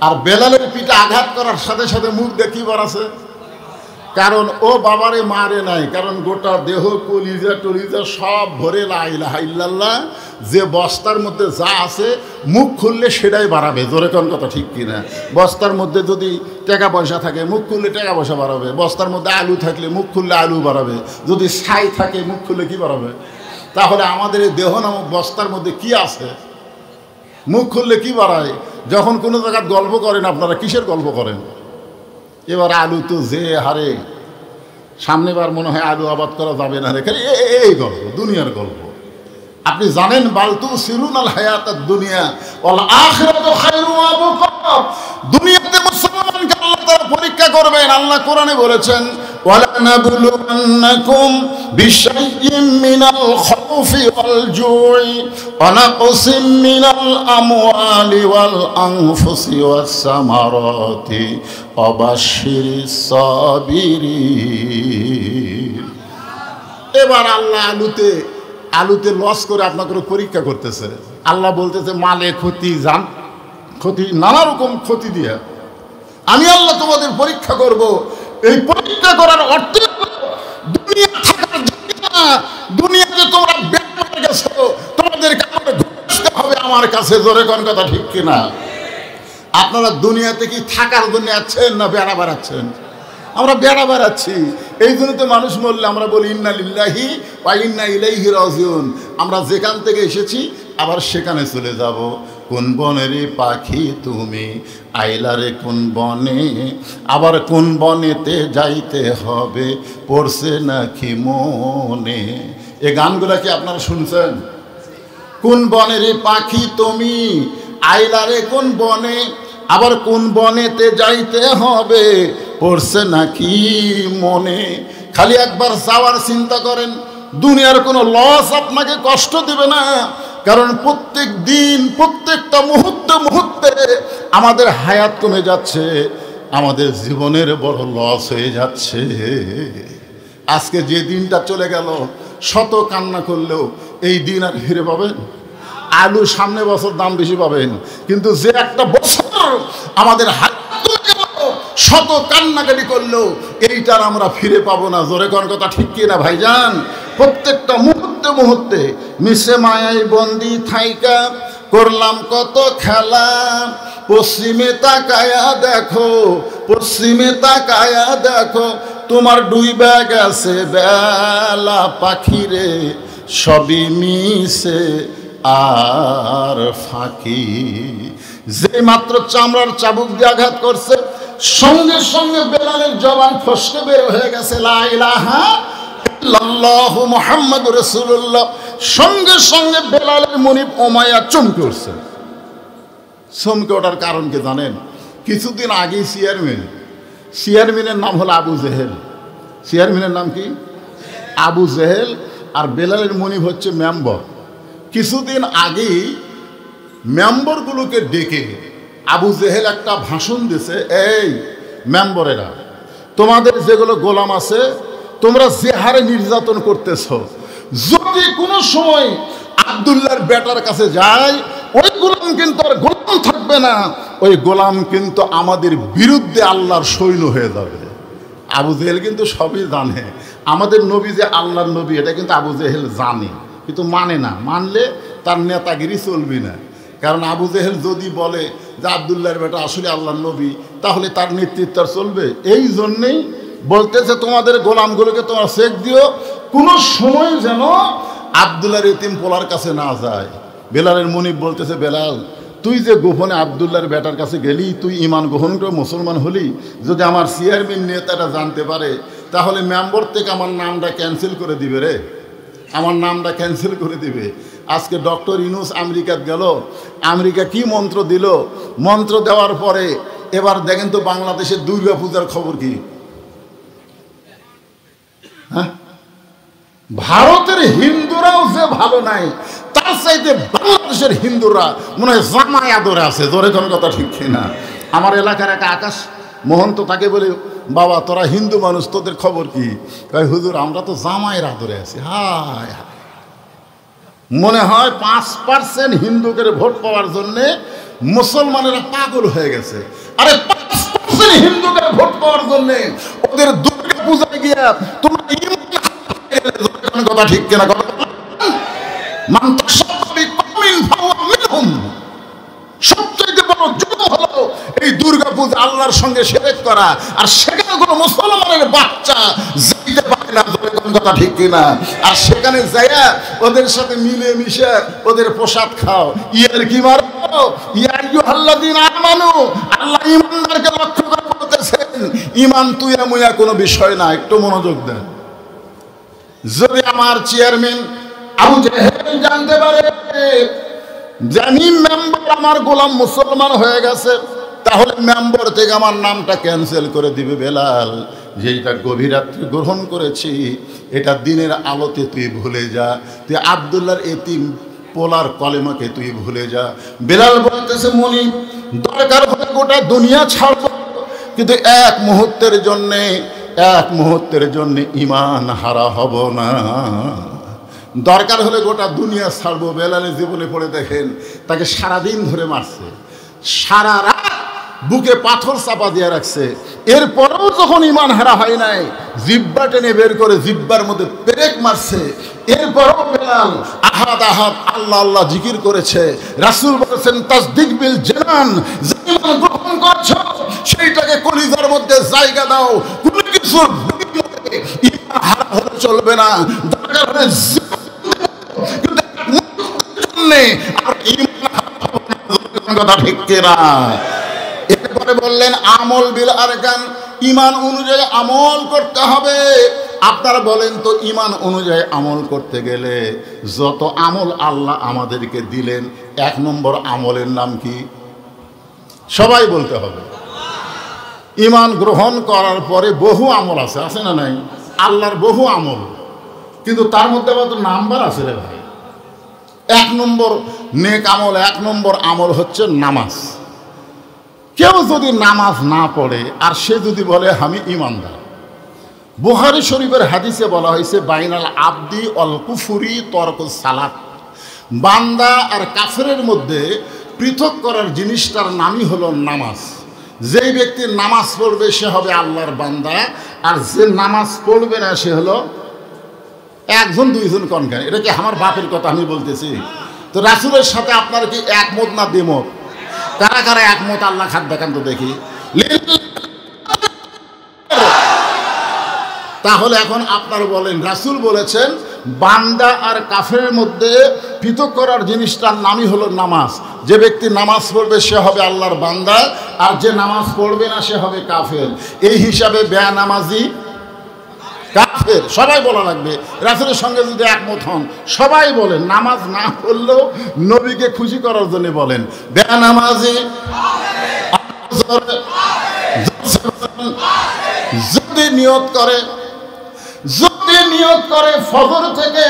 Speaker 1: আর বেলালের পিঠে আঘাত করার সাথে সাথে মুখ দিয়ে কি বাড়াছে? কারণ ও বাবারে মারে নাই, কারণ গোটা দেহ কলিজা টলিজা সব ভরে লা ইলাহা ইল্লাল্লাহ, যে বস্তার মধ্যে যা আছে মুখ খুললে সেটাই বাড়াবে। জোরে কোন কথা ঠিক কিনা? বস্তার মধ্যে যদি টাকা পয়সা থাকে, মুখ খুললে টাকা পয়সা বাড়াবে। বস্তার মধ্যে আলু থাকলে মুখ খুললে আলু বাড়াবে। যদি ছাই থাকে, মুখ খুললে কি বাড়াবে? তাহলে আমাদের এই দেহ নামক বস্তার মধ্যে কি আছে? মুখ খুললে কি বাড়ায়? যখন কোনো জায়গায় গল্প করেন আপনারা, কিসের গল্প করেন? এবার আলু তো যে হারে, সামনেবার মনে হয় আলু আবাদ করা যাবে না রে, খালি এই গল্প, দুনিয়ার গল্প। আপনি জানেন, বালতু সিরুনাল হায়াতাদ দুনিয়া ওয়াল আখিরাতু খায়রু ওয়া আবকা। দুনিয়াতে মুসলমানকে আল্লাহ তাআলা পরীক্ষা করবেন। আল্লাহ কোরআনে বলেছেন, ওয়ালা নাবলুওয়ান্নাকুম বিশাইইম মিনাল খাউফি ওয়াল জুই ওয়া নাকসিম মিনাল আমওয়ালি ওয়াল আনফুসি ওয়াস সামারাতি ওয়া বাশশিরিস সাবিরিন। এবার আল্লাহ আলুতে লস করে আপনাকে পরীক্ষা করতেছে। আল্লাহ বলতেছে, মালে ক্ষতি, জান ক্ষতি, নানা রকম ক্ষতি দিয়ে আমি আল্লাহ তোমাদের পরীক্ষা করব। এই পরীক্ষা করার অর্থ দুনিয়া থাকার জন্য না, দুনিয়াতে তোমরা বেড়ে গেছো, তোমাদেরকে ঘুরতে হবে আমার কাছে। জোরে কোন কথা ঠিক কিনা? আপনারা দুনিয়াতে কি থাকার জন্য আছেন না বেড়া বেড়াচ্ছেন? আমরা বেড়া বেড়াচ্ছি। এই জন্য তো মানুষ মরলে আমরা বলি ইন্না লিল্লাহি ওয়া ইন্না ইলাইহি রাজিউন। আমরা যেখান থেকে এসেছি আবার সেখানে চলে যাব। কোন বনের পাখি তুমি, আইলারে কোন বনে, আবার কোন বনেতে যাইতে হবে, পড়ছে নাকি মনে? এই গানগুলা কি আপনারা শুনছেন? কোন বনের পাখি তুমি, আইলারে কোন বনে, আবার কোন বনেতে যাইতে হবে, পড়ছে নাকি মনে? খালি একবার যাওয়ার চিন্তা করেন, দুনিয়ার কোনো লস আপনাকে কষ্ট দিবে না। কারণ প্রত্যেক দিন, প্রত্যেকটা মুহূর্তে আমাদের হায়াত কমে যাচ্ছে, আমাদের জীবনের বড় লস হয়ে যাচ্ছে। আজকে যে দিনটা চলে গেল, শত কান্না করলেও এই দিন আর ফিরে পাবেন? আলু সামনে বছর দাম বেশি পাবেন, কিন্তু যে একটা বছর আমাদের হায়াত কমে গেল, শত কান্নাকাটি করলেও এইটার আমরা ফিরে পাবো না। জোরে কোন কথা ঠিক কিনা ভাইজান? প্রত্যেকটা মুহূর্তে মিশে মায়াই বন্দি থাইকা করলাম কত খেলা, পশ্চিমে তাকায়া দেখো, পশ্চিমে তাকায়া দেখো, তোমার ডুইবা গেছে বেলা, পাখিরে সবই মিশে আর ফাঁকি। যে মাত্র চামড়ার চাবুক দিয়ে আঘাত করছে, সঙ্গে সঙ্গে বেলালের জবান ফসকে বের হয়ে গেছে লা ইলাহা ইল্লাল্লাহু মুহাম্মাদুর রাসূলুল্লাহ। সঙ্গে সঙ্গে বেলালের মুনিব উমাইয়া চমকে উঠছে। চমকে ওঠার কারণ কি জানেন? কিছুদিন আগে চেয়ারম্যানের নাম হলো আবু জেহেল। চেয়ারম্যানের নাম কি? আবু জেহেল। আর বেলালের মুনিব হচ্ছে মেম্বার। কিছুদিন আগেই মেম্বারগুলোকে ডেকে আবু জেহেল একটা ভাষণ দিছে, এই মেম্বরেরা, তোমাদের যেগুলো গোলাম আছে, তোমরা যে হারে নির্যাতন করতেছ, যদি কোনো সময় আব্দুল্লাহর বেটার কাছে যায়, ওই গোলাম কিন্তু আর গোলাম থাকবে না, ওই গোলাম কিন্তু আমাদের বিরুদ্ধে আল্লাহর সৈন্য হয়ে যাবে। আবু জেহেল কিন্তু সবই জানে, আমাদের নবী যে আল্লাহর নবী এটা কিন্তু আবু জেহেল জানে, কিন্তু মানে না। মানলে তার নেতাগিরি চলবে না। কারণ আবু জেহেল যদি বলে যে আব্দুল্লাহর বেটা আসলে আল্লাহর নবী, তাহলে তার নেতৃত্ব চলবে। এই জন্যেই বলতেছে তোমাদের গোলামগুলোকে তোমরা চেক দিও, কোনো সময় যেন আব্দুল্লাহর এতিম পোলার কাছে না যায়। বেলালের মনিব বলতেছে, বেলাল তুই যে গোপনে আব্দুল্লাহর বেটার কাছে গেলি, তুই ইমান গ্রহণ করে মুসলমান হলি, যদি আমার চেয়ারম্যান নেতাটা জানতে পারে তাহলে মেম্বার থেকে আমার নামটা ক্যান্সেল করে দিবে রে, আমার নামটা ক্যান্সেল করে দিবে। আজকে ডক্টর ইউনূস আমেরিকাত গেল, আমেরিকা কি মন্ত্র দিল, মন্ত্র দেওয়ার পরে এবার দেখেন তো বাংলাদেশের দুর্গা পূজার খবর কি। হ্যাঁ, ভারতের হিন্দুরাও যে ভালো নাই, তার চাইতে বাংলাদেশের হিন্দুরা মনে হয় জামাই আদরে আছে। জোরে কোনো কথা ঠিক না। আমার এলাকার এক আকাশ মহন্ত, তাকে বলে, বাবা তোরা হিন্দু মানুষ, তোদের খবর কি? কয় হুজুর আমরা তো জামাইয়ের আদরে আছি। হায় হায়, মনে হয় 5% হিন্দুদের ভোট পাওয়ার জন্যে মুসলমানেরা পাগল হয়ে গেছে। আরে 5% হিন্দুদের ভোট পাওয়ার জন্যে ওদের দুর্গা পূজায় গিয়া তোমরা কথা ঠিক কিনা? সবচেয়ে বড় জুলুম হলো এই দুর্গা পূজা আল্লাহর সঙ্গে শিরক করা, আর সেখানে কোনো মুসলমানের বাচ্চা যাইতে পারে না। কথা ঠিক কিনা? আর সেখানে যাইয়া ওদের সাথে মিলে মিশে ওদের প্রসাদ খাও, ইয়ার কি মারো, আল্লাহ ইমানদারকে লক্ষ্য করে বলতেছেন, ইমান তুইয়া মুইয়া কোনো বিষয় না। একটু মনোযোগ দেন। যদি আমার চেয়ারম্যান আবু জেহেল জানতে পারে জানি মেম্বার আমার গোলাম মুসলমান হয়ে গেছে, তাহলে মেম্বার থেকে আমার নামটা ক্যান্সেল করে দিবে। বেলাল, যেটা গভীর রাত্রি গ্রহণ করেছি এটা দিনের আলোতে তুই ভুলে যা, তুই আব্দুল্লাহর এতিম পোলার কলেমাকে তুই ভুলে যা। বেলাল বলতেছে, মনিব দরকার হলে গোটা দুনিয়া ছাড়বো, কিন্তু এক মুহূর্তের জন্যে ঈমান হারা হব না। দরকার হলে গোটা দুনিয়া ছাড়বো। বেলালের জীবনে পড়ে দেখেন, তাকে সারাদিন ধরে মারছে, সারা রাত বুকে পাথর চাপা দিয়ে রাখছে, এরপরেও যখন ঈমান হারা হয় নাই, জিব্বা টেনে বের করে জিব্বার মধ্যে পেরেক মারছে, এরপরেও বেলাল আহাদ আহাদ আল্লাহ আল্লাহ জিকির করেছে। রাসূল বলেছেন, তাসদিক বিল জানান, যে ঈমান গ্রহণ করছো সেইটাকে কলিজার মধ্যে জায়গা দাও, কোনো কিছুর বিনিময়ে ঈমান হারা হলে চলবে না। দরকার হলে কথা ঠিক কিনা? এরপরে বললেন, আমল বিল আরকান, ঈমান অনুযায়ী আমল করতে হবে। আপনারা বলেন তো, ঈমান অনুযায়ী আমল করতে গেলে যত আমল আল্লাহ আমাদেরকে দিলেন, 1 নম্বর আমলের নাম কি? সবাই বলতে হবে। ঈমান গ্রহণ করার পরে বহু আমল আছে, আছে না নাই? আল্লাহর বহু আমল, কিন্তু তার মধ্যে আবার তো নাম্বার আছে রে ভাই। 1 নম্বর নেক আমল, 1 নম্বর আমল হচ্ছে নামাজ। কেউ যদি নামাজ না পড়ে আর সে যদি বলে আমি ঈমানদার, বুখারী শরীফের হাদিসে বলা হয়েছে, বাইনাল আবদি অল কুফুরি তরকুস সালাত, বান্দা আর কাফেরের মধ্যে পৃথক করার জিনিসটার নামই হলো নামাজ। যেই ব্যক্তি নামাজ পড়বে সে হবে আল্লাহর বান্দা, আর যে নামাজ পড়বে না সে হলো 1জন 2জন কনকান। এটা কি আমার বাপের কথা আমি বলতেছি? তো রাসূলের সাথে আপনারা কি একমত না দ্বিমত? কারা কারা একমত আল্লাহ খাদ দেখান তো দেখি। তাহলে এখন আপনারা বলেন, রাসূল বলেছেন বান্দা আর কাফেরের মধ্যে পৃথক করার জিনিসটার নামই হলো নামাজ। যে ব্যক্তি নামাজ পড়বে সে হবে আল্লাহর বান্দা, আর যে নামাজ পড়বে না সে হবে কাফের। এই হিসাবে বেনামাজি কাফের। সবাই বলা লাগবে। রাসূলের সঙ্গে যদি একমত হন সবাই বলেন, নামাজ না পড়লেও নবীকে খুশি করার জন্য বলেন বেনামাজি। যদি নিয়ত করে ফজর থেকে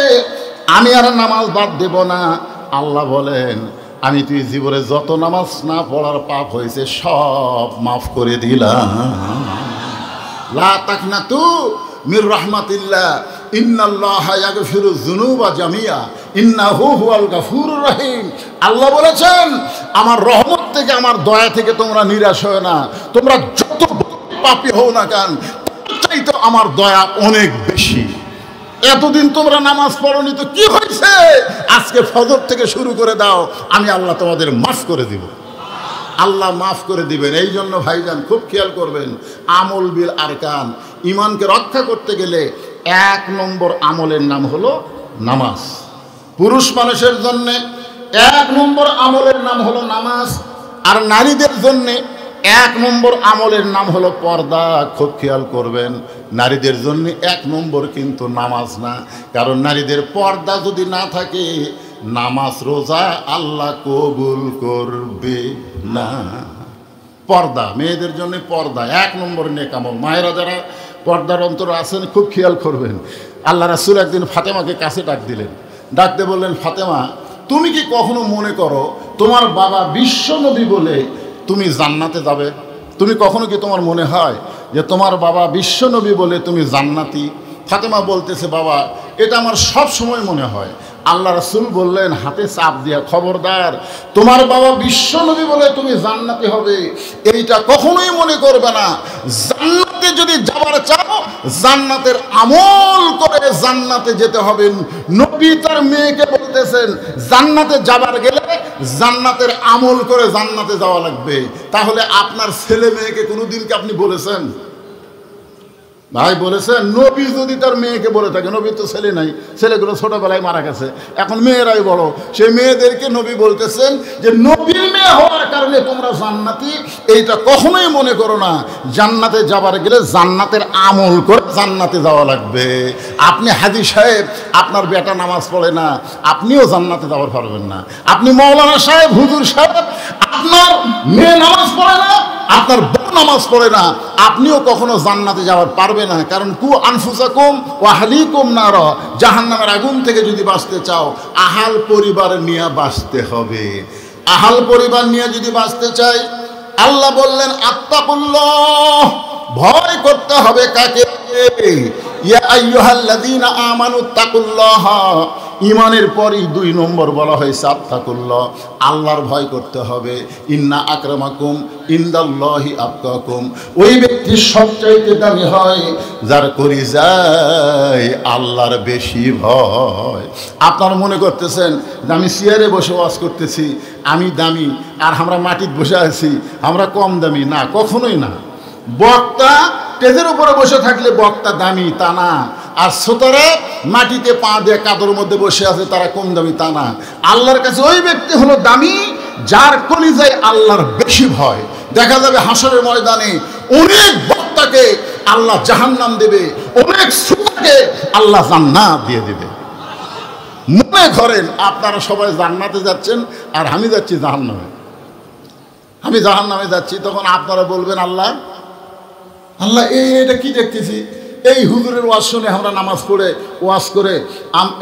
Speaker 1: আমি আর নামাজ বাদ দেব না, আল্লাহ বলেন আমি তুই জীবনে যত নামাজ না পড়ার পাপ হয়েছে সব মাফ করে দিলাম। লা তাকনাতু মির রাহমাতিল্লাহ ইন্নাল্লাহা ইয়াগফিরুয যুনুবা জামিয়া ইন্নাহু হুয়াল গাফুরুর রহিম। আল্লাহ বলেছেন আমার রহমত থেকে, আমার দয়া থেকে তোমরা নিরাশ হয় না। তোমরা যত পাপী হও না কেন, তার চাইতে আমার দয়া অনেক বেশি। এতদিন তোমরা নামাজ পড়োনি তো কি হয়েছে? আজকে ফজর থেকে শুরু করে দাও, আমি আল্লাহ তোমাদের মাফ করে দিব। আল্লাহ মাফ করে দিবেন। এই জন্য ভাইজান খুব খেয়াল করবেন, আমল বিল আরকান, ইমানকে রক্ষা করতে গেলে 1 নম্বর আমলের নাম হলো নামাজ। পুরুষ মানুষের জন্য 1 নম্বর আমলের নাম হলো নামাজ, আর নারীদের জন্য 1 নম্বর আমলের নাম হলো পর্দা। খুব খেয়াল করবেন, নারীদের জন্য 1 নম্বর কিন্তু নামাজ না, কারণ নারীদের পর্দা যদি না থাকে নামাজ রোজা আল্লাহ কবুল করবে না। পর্দা মেয়েদের জন্য পর্দা 1 নম্বর নেক আমল। মায়েরা যারা পর্দার অন্তর আছেন খুব খেয়াল করবেন। আল্লাহ রাসূল একদিন ফাতেমাকে কাছে ডাক দিলেন, ডাকতে বললেন, ফাতেমা তুমি কি কখনো মনে করো তোমার বাবা বিশ্ব নবী বলে তুমি জান্নাতে যাবে? তুমি কখনো কি তোমার মনে হয় যে তোমার বাবা বিশ্ব নবী বলে তুমি জান্নাতি? ফাতেমা বলতেছে, বাবা এটা আমার সব সময় মনে হয়। আল্লাহ রাসূল বললেন হাতে চাপ দিয়া, খবরদার তোমার বাবা বিশ্ব নবী বলে তুমি জান্নাতি হবে এইটা কখনোই মনে করবে না। জান্নাতে যদি যাবার চাও জান্নাতের আমল করে জান্নাতে যেতে হবে। নবী তার মেয়েকে বলতেছেন জান্নাতে যাবার গেলে জান্নাতের আমল করে জান্নাতে যাওয়া লাগবে। তাহলে আপনার ছেলে মেয়েকে কোনোদিনকে আপনি বলেছেন? ভাই বলেছেন? নবী যদি তার মেয়েকে বলে থাকে, নবী তো ছেলে নাই, ছেলেগুলো ছোটবেলায় মারা গেছে, এখন মেয়েরাই বড়, সেই মেয়েদেরকে নবী বলতেছেন যে নবীর মেয়ে হওয়ার কারণে তোমরা জান্নাতি, এইটা কখনোই মনে করো না। জান্নাতে যাবার গেলে জান্নাতের আমল করে জান্নাতে যাওয়া লাগবে। আপনি হাজী সাহেব, আপনার বেটা নামাজ পড়ে না, আপনিও জান্নাতে যাওয়ার পারবেন না। আপনি মাওলানা সাহেব, হুজুর সাহেব, আপনার মেয়ে নামাজ পড়ে না, আপনার বউ নামাজ পড়ে না, আপনিও কখনো জান্নাতে যাওয়ার পারবে না। কারণ কু আনফুসাকুম ওয়া আহলিকুম নার, জাহান্নামের আগুন থেকে যদি বাঁচতে চাও আহাল পরিবার নিয়ে বাঁচতে হবে। আহাল পরিবার নিয়ে যদি বাঁচতে চাই, আল্লাহ বললেন আত্তাকুল্লাহ, ভয় করতে হবে কাকে? ইয়া আইয়ুহাল্লাযীনা আমানু তাকুল্লাহ। ইমানের পরই 2 নম্বর বলা হয়েছে আত্তাকুল্লাহ, আল্লাহর ভয় করতে হবে। ইন্না আকরামাকুম ইনদাল্লাহি আতকাকুম, ওই ব্যক্তি সবচাইতে দামি হয় যার করি যায় আল্লাহর বেশি ভয়। আপনারা মনে করতেছেন যে আমি চেয়ারে বসে ওয়াজ করতেছি, আমি দামি, আর আমরা মাটিতে বসে আছি আমরা কম দামি। না, কখনোই না। বক্তা স্টেজের উপরে বসে থাকলে বক্তা দামি তা না, আর শ্রোতারা মাটিতে পা দিয়ে কাদর মধ্যে বসে আছে তারা কম দামি তা না। আল্লাহর কাছে ওই ব্যক্তি হলো দামি যার কলিজায় আল্লাহর বেশি ভয়। দেখা যাবে হাসরের ময়দানে অনেক বক্তাকে আল্লাহ জাহান্নাম দেবে, অনেক শ্রোতাকে আল্লাহ জান্নাত দিয়ে দেবে। মনে করেন আপনারা সবাই জান্নাতে যাচ্ছেন আর আমি যাচ্ছি জাহান্নামে, আমি জাহান্নামে যাচ্ছি, তখন আপনারা বলবেন আল্লাহ আল্লাহ এটা কি দেখতেছি? এই হুজুরের ওয়াজ শুনে আমরা নামাজ পড়ে ওয়াজ করে,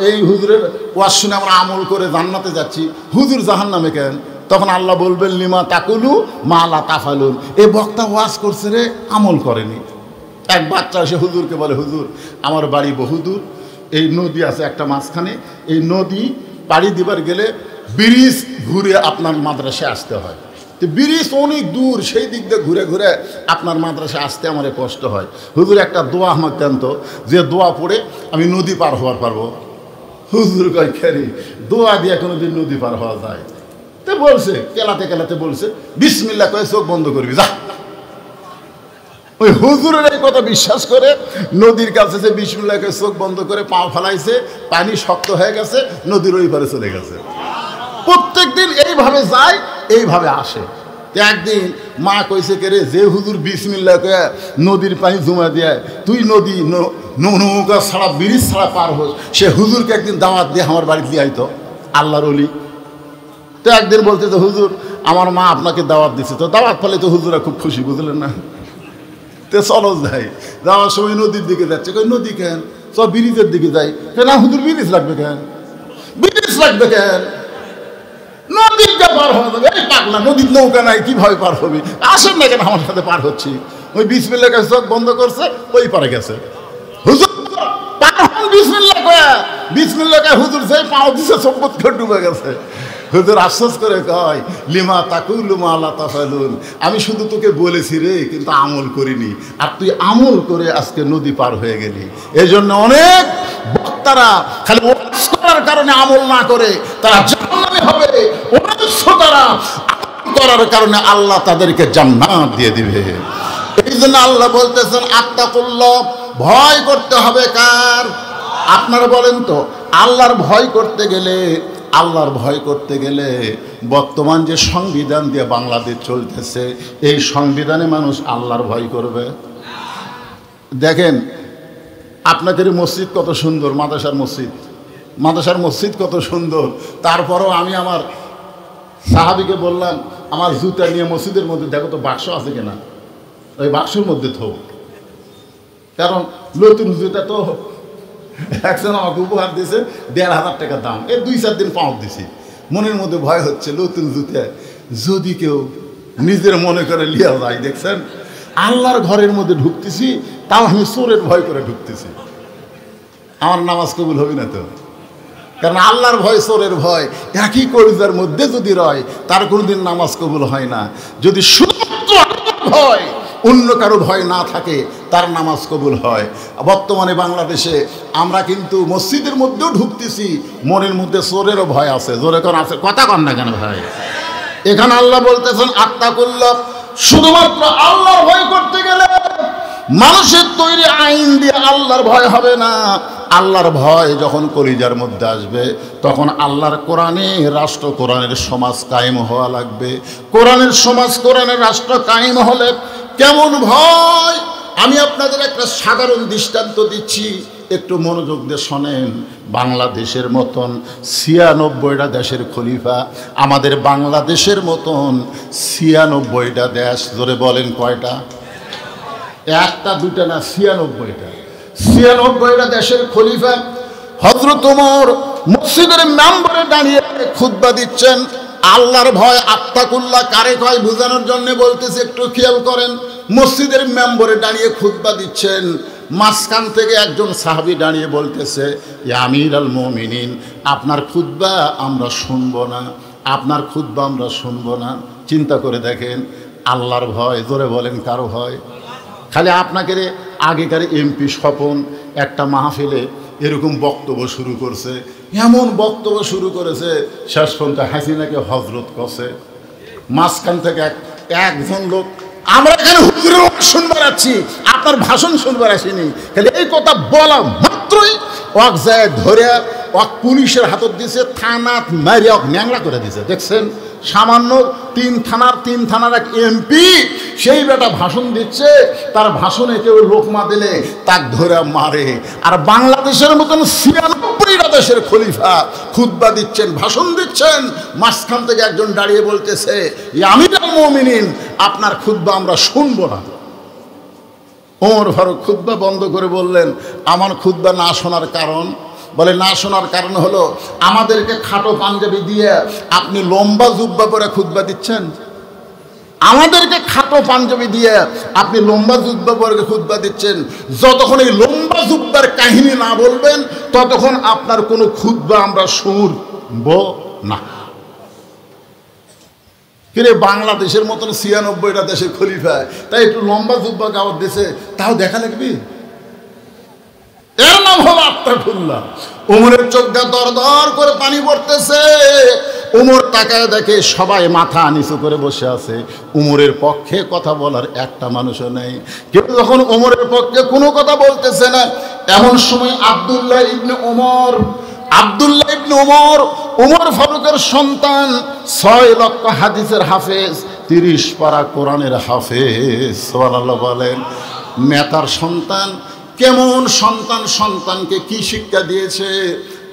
Speaker 1: এই হুজুরের ওয়াজ শুনে আমরা আমল করে জান্নাতে যাচ্ছি, হুজুর জাহান্নামে কেন? তখন আল্লাহ বলবেন লিমা তাকুলু মা লা তাফালুন, এই বক্তা ওয়াজ করছে রে, আমল করেনি। এক বাচ্চা এসে হুজুরকে বলে, হুজুর আমার বাড়ি বহুদূর, এই নদী আছে একটা মাঝখানে, এই নদী পাড়ি দিবার গেলে ব্রিজ ঘুরে আপনার মাদ্রাসায় আসতে হয়। ব্রিজ অনেক দূর, সেই দিক দিয়ে ঘুরে ঘুরে আপনার মাদ্রাসায় আসতে আমার কষ্ট হয়। হুজুর একটা দোয়া আমাকে দেন তো, যে দোয়া পড়ে আমি নদী পার হওয়ার পারবো। হুজুর কয় খেরি দোয়া দিয়ে কোনোদিন নদী পার হওয়া যায়? তো বলছে কেলাতে কেলাতে বলছে বিসমিল্লাহ কয়ে চোখ বন্ধ করবি যা। ওই হুজুরের এই কথা বিশ্বাস করে নদীর কাছে সে বিসমিল্লাহ কয়ে চোখ বন্ধ করে পা ফেলাইছে, পানি শক্ত হয়ে গেছে, নদীর ওই পারে চলে গেছে। প্রত্যেক দিন এইভাবে যায়, এইভাবে আসে। একদিন মা কইছে কে রে, যে হুজুর বিসমিল্লাহ কয়ে নদীর পানি জমা দেয়, তুই নদী নৌকা ছাড়া ব্রিজ ছাড়া পার হোস, সে হুজুরকে একদিন দাওয়াত দিয়ে আমার বাড়ি দিয়ে আইতো, আল্লাহর ওলি। তো একদিন বলতে তো হুজুর আমার মা আপনাকে দাওয়াত দিচ্ছে, তো দাওয়াত পেলে তো হুজুরা খুব খুশি, বুঝলেন না? তো চলো যাই, যাওয়ার সময় নদীর দিকে যাচ্ছে, কই নদী কেন? সব ব্রিজের দিকে যাই। না হুজুর ব্রিজ লাগবে কেন? ব্রিজ লাগবে কেন? নদীটা পার হওয়া যাবে। এই পাগলা, নদীর নৌকা নাই, কিভাবে পার হবি? আসেন না কেন আমার সাথে পার হচ্ছি? ওই বিসমিল্লাহ কয়ে চোখ বন্ধ করছে, ওই পারে গেছে। হুজুর বিসমিল্লাহ কয়ে, বিসমিল্লাহ কয়ে হুজুর যেই পাও দিছে সম্পদ করে ডুবে গেছে। হুজুর আফসোস করে কয়, লিমা তাকুলু মা লা তাফালুন, আমি শুধু তোকে বলেছি রে, কিন্তু আমল করিনি, আর তুই আমল করে আজকে নদী পার হয়ে গেলি। এই জন্য অনেক বক্তারা খালি ওয়াজ করার কারণে আমল না করে তারা জাহান্নামে হবে, অনেক শ্রোতারা আমল করার কারণে আল্লাহ তাদেরকে জান্নাত দিয়ে দিবে। এই জন্য আল্লাহ বলতেছেন আত্তাকুল্লাহ, ভয় করতে হবে কার? আপনারা বলেন তো, আল্লাহর ভয় করতে গেলে, আল্লাহর ভয় করতে গেলে বর্তমান যে সংবিধান দিয়ে বাংলাদেশ চলতেছে, এই সংবিধানে মানুষ আল্লাহর ভয় করবে? দেখেন আপনাদের মসজিদ কত সুন্দর, মাদ্রাসার মসজিদ, মাদ্রাসার মসজিদ কত সুন্দর, তারপরও আমি আমার সাহাবীকে বললাম আমার জুতা নিয়ে মসজিদের মধ্যে দেখো তো বাক্স আছে কিনা, ওই বাক্সের মধ্যে থোক, কারণ নতুন জুতা তো একজন আমাকে উপহার দিয়েছে ১,৫০০ টাকা দাম, এর ২-৪ দিন পাওয়া দিছি, মনের মধ্যে ভয় হচ্ছে নতুন জুতা যদি কেউ নিজের মনে করে লিয়া যায়। দেখছেন আল্লাহর ঘরের মধ্যে ঢুকতেছি, তাও আমি চোরের ভয় করে ঢুকতেছি, আমার নামাজ কবুল হবে না তো, কারণ আল্লাহর ভয় চোরের ভয় একই কলিজার মধ্যে যদি রয় তার কোনোদিন নামাজ কবুল হয় না। যদি শুধুমাত্র আল্লাহর ভয়, অন্য কারো ভয় না থাকে, তার নামাজ কবুল হয়। বর্তমানে বাংলাদেশে আমরা কিন্তু মসজিদের মধ্যেও ঢুকতেছি, মনের মধ্যে চোরেরও ভয় আছে। জোরে কোন আছে, কথা কন না কেন ভাই? এখানে আল্লাহ বলতেছেন আত্তাকুল্লাহ, শুধুমাত্র আল্লাহর ভয় করতে গেলে মানুষের তৈরি আইন দিয়ে আল্লাহর ভয় হবে না। আল্লাহর ভয় যখন কলিজার মধ্যে আসবে, তখন আল্লাহর কোরআনে রাষ্ট্র, কোরআনের সমাজ কায়েম হওয়া লাগবে। কোরআনের সমাজ, কোরআনের রাষ্ট্র কায়েম হলে কেমন ভয়, আমি আপনাদের একটা সাধারণ দৃষ্টান্ত দিচ্ছি, একটু মনোযোগ দিয়ে শোনেন। বাংলাদেশের মতন ৯৬টা দেশের খলিফা, আমাদের বাংলাদেশের মতন ৯৬টা দেশ, জোরে বলেন কয়টা? একটা দুটা না, ৯৬টা। ৯৬টা দেশের খলিফা হযরত ওমর মসজিদের মেম্বারে দাঁড়িয়ে খুতবা দিচ্ছেন। আল্লাহর ভয় আত্তাকুল্লাহ কারে কয় বোঝানোর জন্য বলতেছে, একটু খেয়াল করেন। মসজিদের মেম্বারে দাঁড়িয়ে খুতবা দিচ্ছেন, মাঝখান থেকে একজন সাহাবী দাঁড়িয়ে বলতেছে, ইয়া আমিরুল মুমিনিন, আপনার খুতবা আমরা শুনবো না, আপনার খুতবা আমরা শুনবো না। চিন্তা করে দেখেন, আল্লাহর ভয়, জোরে বলেন কারো ভয়? খালি আপনাকে আগেকার এমপি স্বপন একটা মাহফিলে এরকম বক্তব্য শুরু করছে, এমন বক্তব্য শুরু করেছে, শেষ পর্যন্ত হাসিনাকে হজরত কছে। মাঝখান থেকে একজন লোক, আমরা এখানে হুজুরের ওয়াজ শুনবার আছি, আপনার ভাষণ শুনবার আসিনি, খালি এই কথা বলা মাত্রই ওয়াক যায় ধরে ওয়াক পুলিশের হাতত দিয়েছে, থানাত মারিয়া ন্যাংরা করে দিয়েছে। দেখছেন, সামান্য ৩ থানার এক এমপি, সেই বেটা ভাষণ দিচ্ছে, তার ভাষণে কেউ লোকমা দিলে তাক ধরে মারে। আর বাংলাদেশের মতন ৯৬টা দেশের খলিফা খুতবা দিচ্ছেন, ভাষণ দিচ্ছেন, মাঝখান থেকে একজন দাঁড়িয়ে বলতেছে, ইয়া আমিরুল মুমিনিন, আপনার খুতবা আমরা শুনবো না। ওমর ফারুক খুতবা বন্ধ করে বললেন, আমার খুতবা না শোনার কারণ? বলে না শোনার কারণ হলো আমাদেরকে খাটো পাঞ্জাবি দিয়ে আপনি লম্বা জুব্বা পরে খুতবা দিচ্ছেন, আমাদেরকে খাটো পাঞ্জাবি দিয়ে আপনি লম্বা জুব্বা পরে খুতবা দিচ্ছেন। যতক্ষণ এই লম্বা জুব্বার কাহিনী না বলবেন, ততক্ষণ আপনার কোনো খুতবা আমরা শুনব না। কিরে, বাংলাদেশের মতন ৯৬টা দেশের খলিফা, তাই একটু লম্বা জুব্বা গাওয়ার দেশে, তাও দেখা লাগবে? এর নাম হলো আত্তাকুল্লাহ। ওমরের চোখ দিয়ে দর দর করে পানি পড়তেছে। ওমর তাকায় দেখে সবাই মাথা নিচু করে বসে আছে, ওমরের পক্ষে কথা বলার একটা মানুষও নেই। কেউ যখন ওমরের পক্ষে কোনো কথা বলতেছে না, এমন সময় আব্দুল্লাহ ইবনে ওমর, ওমর ফারুকের সন্তান, ৬ লক্ষ হাদিসের হাফেজ, ৩০ পারা কোরআনের হাফেজ, সুবহানাল্লাহ বলেন, নেতার সন্তান। কেমন সন্তান, সন্তানকে কি শিক্ষা দিয়েছে?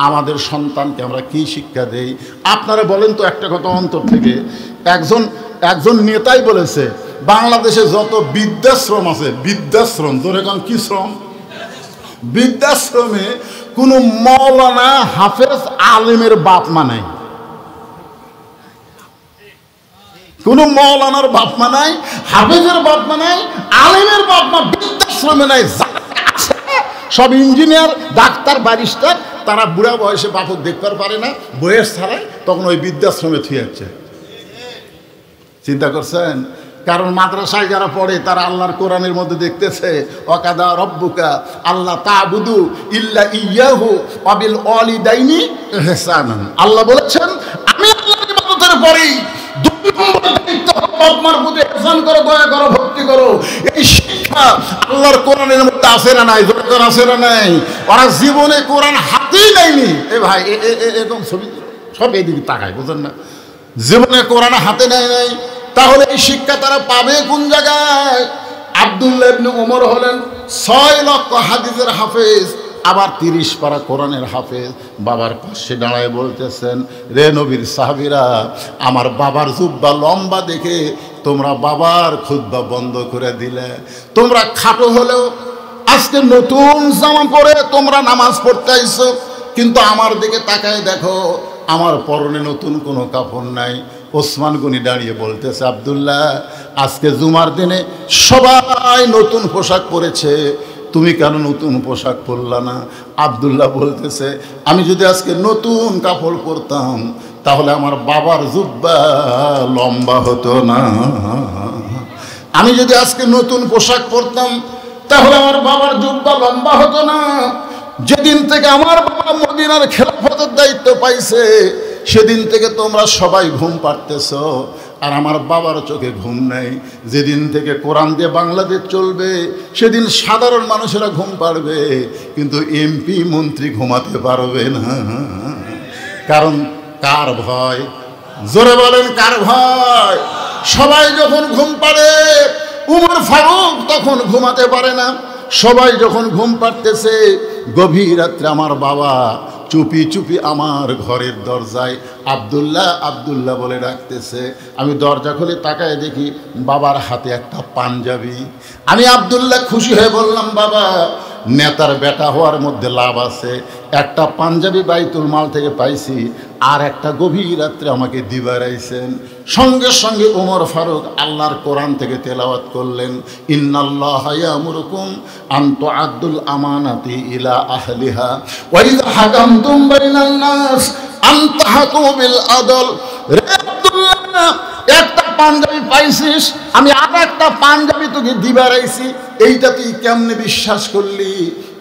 Speaker 1: আমাদের সন্তানকে আমরা কি শিক্ষা দেই? আপনারা বলেন তো একটা কথা অন্তর থেকে। একজন নেতাই বলেছে, বাংলাদেশে যত বৃদ্ধাশ্রম আছে, বৃদ্ধাশ্রম, ধরে কারণ কি শ্রম, বৃদ্ধাশ্রমে কোনো মৌলানা হাফেজ আলেমের বাপ মা নাই। কোনো মৌলানার বাপ মা নাই, হাফেজের বাপ মা নাই, আলেমের বাপ মা, বৃদ্ধাশ্রমে নাই, সব ইঞ্জিনিয়ার, ডাক্তার, ব্যারিস্টার। তারা বুড়া বয়সে বাপক দেখতে পারে না, বয়স ছাড়াই তখন ওই বৃদ্ধাশ্রমে থুয়াচ্ছে। চিন্তা করছেন? কারণ মাদ্রাসায় যারা পড়ে তারা আল্লাহর কোরআনের মধ্যে দেখতেছে ওয়াকাদা রব্বুকা আল্লাহ তা'বুদু ইল্লা ইয়াহু ওয়া বিল ওয়ালিদাইনি ইহসানান। আল্লাহ বলেছেন আমি আল্লাহর ইবাদতের পরেই দুই নম্বর দায়িত্ব হলো বাপ মার প্রতি ইহসান করো, দয়া করো, ভক্তি করো। এই শিক্ষা আল্লাহর কোরআনের মধ্যে আছে না নাই? দরকার আছে না নাই? ওরা জীবনে কোরআন হাতেই নেয়নি। এ ভাই এরকম ছবি সব এদিকে তাকায়, বুঝেন না? জীবনে কোরআন হাতে নেয় নাই, তাহলে এই শিক্ষা তারা পাবে কোন জায়গায়? আব্দুল্লাহ ইবনে ওমর হলেন 6 লক্ষ হাদিসের হাফেজ, আবার 30 পারা কোরআনের হাফেজ। বাবার পাশে দাঁড়ায় বলতেছেন, রে নবীর সাহাবীরা, আমার বাবার জুব্বা লম্বা দেখে তোমরা বাবার খুতবা বন্ধ করে দিলে। তোমরা খাটো হলেও আজকে নতুন জামা পরে তোমরা নামাজ পড়তে আইছো, কিন্তু আমার দিকে তাকায় দেখো, আমার পরনে নতুন কোনো কাপড় নাই। ওসমান গনি দাঁড়িয়ে বলতেছে, আব্দুল্লাহ, আজকে জুমার দিনে সবাই নতুন পোশাক পরেছে, তুমি কেন নতুন পোশাক পরলা না? আব্দুল্লাহ বলতেছে, আমি যদি আজকে নতুন কাপড় পরতাম তাহলে আমার বাবার জুব্বা লম্বা হতো না। আমি যদি আজকে নতুন পোশাক পরতাম তাহলে আমার বাবার জুব্বা লম্বা হতো না। যেদিন থেকে আমার বাবা মদিনার খেলাফতের দায়িত্ব পাইছে সেদিন থেকে তোমরা সবাই ঘুম পাড়তেছ, আর আমার বাবার চোখে ঘুম নাই। যেদিন থেকে কোরআন দিয়ে বাংলাদেশ চলবে সেদিন সাধারণ মানুষেরা ঘুম পাড়বে, কিন্তু এমপি মন্ত্রী ঘুমাতে পারবে না। কারণ কার ভয়? জোরে বলেন, কার ভয়? সবাই যখন ঘুম পাড়ে, উমর ফারুক তখন ঘুমাতে পারে না। সবাই যখন ঘুম পাড়তেছে, গভীর রাত্রে আমার বাবা চুপি চুপি আমার ঘরের দরজায় আব্দুল্লাহ আব্দুল্লাহ বলে ডাকতেছে। আমি দরজা খুলে তাকায় দেখি বাবার হাতে একটা পাঞ্জাবি। আমি আব্দুল্লাহ খুশি হয়ে বললাম, বাবা, নেতার বেটা হওয়ার মধ্যে লাভ আছে। একটা পাঞ্জাবি বাইতুল মাল থেকে পাইছি, আর একটা গভীর রাত্রে আমাকে দিবার আইছেন। সঙ্গে সঙ্গে ওমর ফারুক আল্লাহর কোরআন থেকে তেলাওয়াত করলেন, ইন্নাল্লাহা ইয়ামুরুকুম আন তুআদ্দুল আমানাতি ইলা আহলিহা ওয়া ইযা হাকামতুম বাইনান নাস আন তাহকুমু বিল আদল। রে আব্দুল্লাহ, একটা পাঞ্জাবি পাইছিস, আমি আর একটা পাঞ্জাবি তোকে দিবার আইছি, এইটা তুই কেমনে বিশ্বাস করলি?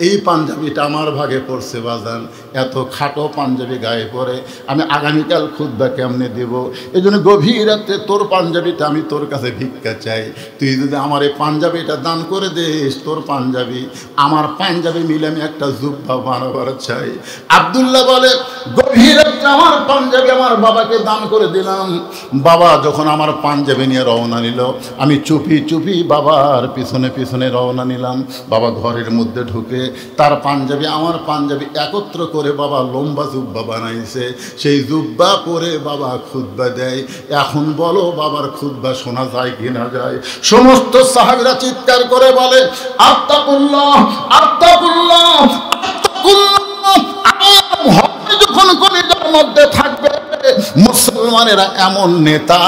Speaker 1: এই পাঞ্জাবিটা আমার ভাগে পড়ছে বাজান, এত খাটো পাঞ্জাবি গায়ে পরে আমি আগামীকাল খুতবা কেমনে দেব? এই জন্য গভীর রাতে তোর পাঞ্জাবিটা আমি তোর কাছে ভিক্ষা চাই। তুই যদি আমার এই পাঞ্জাবিটা দান করে দিস, তোর পাঞ্জাবি আমার পাঞ্জাবি মিলে আমি একটা জুব্বা বানাবার চাই। আব্দুল্লাহ বলে, গভীর রাতে আমার পাঞ্জাবি আমার বাবাকে দান করে দিলাম। বাবা যখন আমার পাঞ্জাবি নিয়ে রওনা নিল, আমি চুপি চুপি বাবার পিছনে পিছনে রওনা নিলাম। বাবা ঘরের মধ্যে ঢুকে তার পাঞ্জাবি আমার পাঞ্জাবি একত্র করে বাবা লম্বা জুব্বা বানাইছে। সেই জুব্বা পরে বাবা খুতবা দেয়। এখন বলো বাবার খুতবা শোনা যায় কি না যায়? সমস্ত সাহাবীরা চিৎকার করে বলে, আত্তাকুল্লাহ আত্তাকুল্লাহ আত্তাকুল্লাহ। আমার ভয় যখন কলিজার মধ্যে থাকবে, মুসলমানেরা এমন নেতা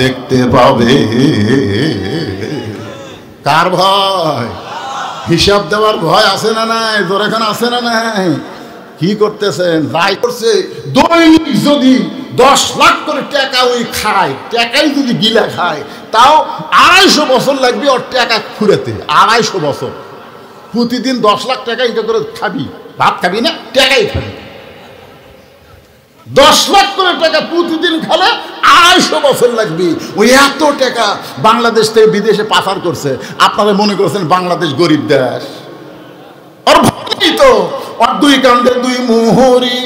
Speaker 1: দেখতে পাবে। কার ভয়? হিসাব দেওয়ার ভয় আছে না নাই? জোরেখান আছে না নাই? কি করতেছেন? রায় করছে দৈনিক যদি 10 লাখ করে টাকা ওই খায়, টাকাই যদি গিলা খায়, তাও 250 বছর লাগবে ওর টাকা ফুরাতে। 250 বছর। প্রতিদিন 10 লাখ টাকা ইনকাম করে খাবি, ভাত খাবি না, টাকাই খাবি। 10 লাখ করে টাকা প্রতিদিন খালে 250 বছর লাগবে। ওই এত টাকা বাংলাদেশ থেকে বিদেশে পাচার করছে। আপনারা মনে করছেন বাংলাদেশ গরিব দেশ? আর ভালোই তো, আর 2 কান্দে 2 মোহরি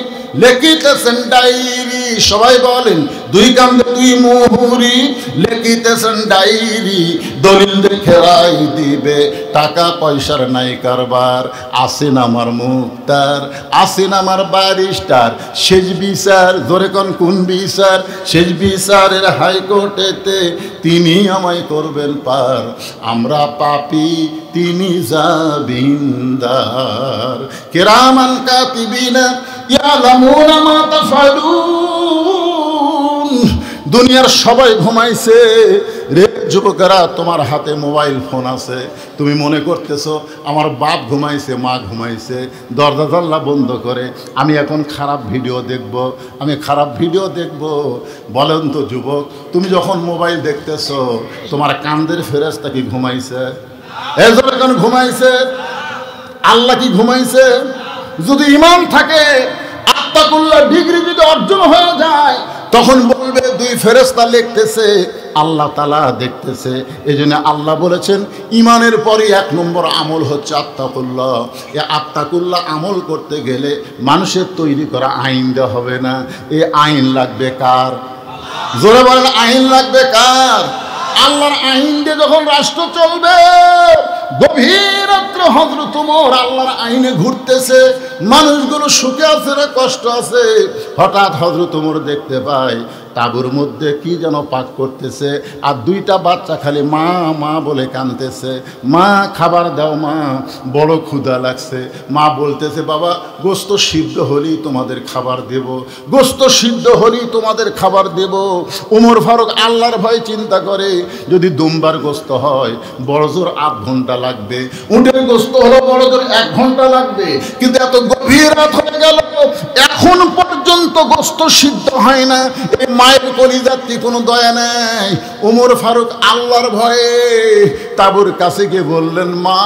Speaker 1: লিখিতেছেন ডায়েরি। সবাই বলেন, 2 কান্দে 2 মোহরি লিখিতেছেন ডায়েরি। দলিল দেখে রায় দিবে, টাকা পয়সার নাই কারবার। আসেন আমার মুক্তার, আসেন আমার ব্যারিস্টার। শেষ বিচার, জোরে কোন বিচার? শেষ বিচারের হাইকোর্টেতে তিনি আমায় করবেন পার। আমরা পাপী, তিনি জামিনদার। কিরামান কাতিবিনা ইয়ালামুনা মা তাফআলুন। দুনিয়ার সবাই ঘুমাইছে রে যুবকেরা, তোমার হাতে মোবাইল ফোন আছে, তুমি মনে করতেছো আমার বাপ ঘুমাইছে, মা ঘুমাইছে, দরজা জানলা বন্ধ করে আমি এখন খারাপ ভিডিও দেখব, আমি খারাপ ভিডিও দেখব। বলেন তো যুবক, তুমি যখন মোবাইল দেখতেছো তোমার কান্দের ফেরেশতা কি ঘুমাইছে? এখন ঘুমাইছে? আল্লাহ কি ঘুমাইছে? যদি ঈমান থাকে, আত্তাকুল্লাহ ডিগ্রি যদি অর্জন হয়ে যায়, তখন বলবে দুই ফেরেশতা লিখতেছে, আল্লাহ তাআলা দেখতেছে। এই জন্য আল্লাহ বলেছেন ঈমানের পরই 1 নম্বর আমল হচ্ছে আত্তাকুল্লাহ। এই আত্তাকুল্লাহ আমল করতে গেলে মানুষের তৈরি করা আইন দেওয়া হবে না, এই আইন লাগবে কার? জোরে বলেন, আইন লাগবে কার? আল্লাহর আইন দিয়ে যখন রাষ্ট্র চলবে। গভীর রাত্রে হযরত ওমর আল্লাহর আইনে ঘুরতেছে, মানুষগুলো সুখে আছে রে কষ্ট আছে। হঠাৎ হযরত ওমর দেখতে পায় তাঁবুর মধ্যে কি যেন পাক করতেছে, আর 2টা বাচ্চা খালি মা মা বলে কাঁদতেছে। মা খাবার দাও মা, বড় ক্ষুধা লাগছে। মা বলতেছে বাবা গোস্ত সিদ্ধ হলেই তোমাদের খাবার দেব, গোস্ত সিদ্ধ হলেই তোমাদের খাবার দেব। ওমর ফারুক আল্লাহর ভয় চিন্তা করে, যদি দুম্বার গোস্ত হয় বড় জোর 8 ঘন্টা লাগবে, উটের গোস্ত হলো বড় জোর 1 ঘন্টা লাগবে। কিন্তু এত গভীর রাত হয়ে গেল, এখন পর্যন্ত গোস্ত সিদ্ধ হয় না। এই মায়ের কলিজাতে কোনো দয়া নেই। ওমর ফারুক আল্লাহর ভয়ে তাঁবুর কাছে গিয়ে বললেন, মা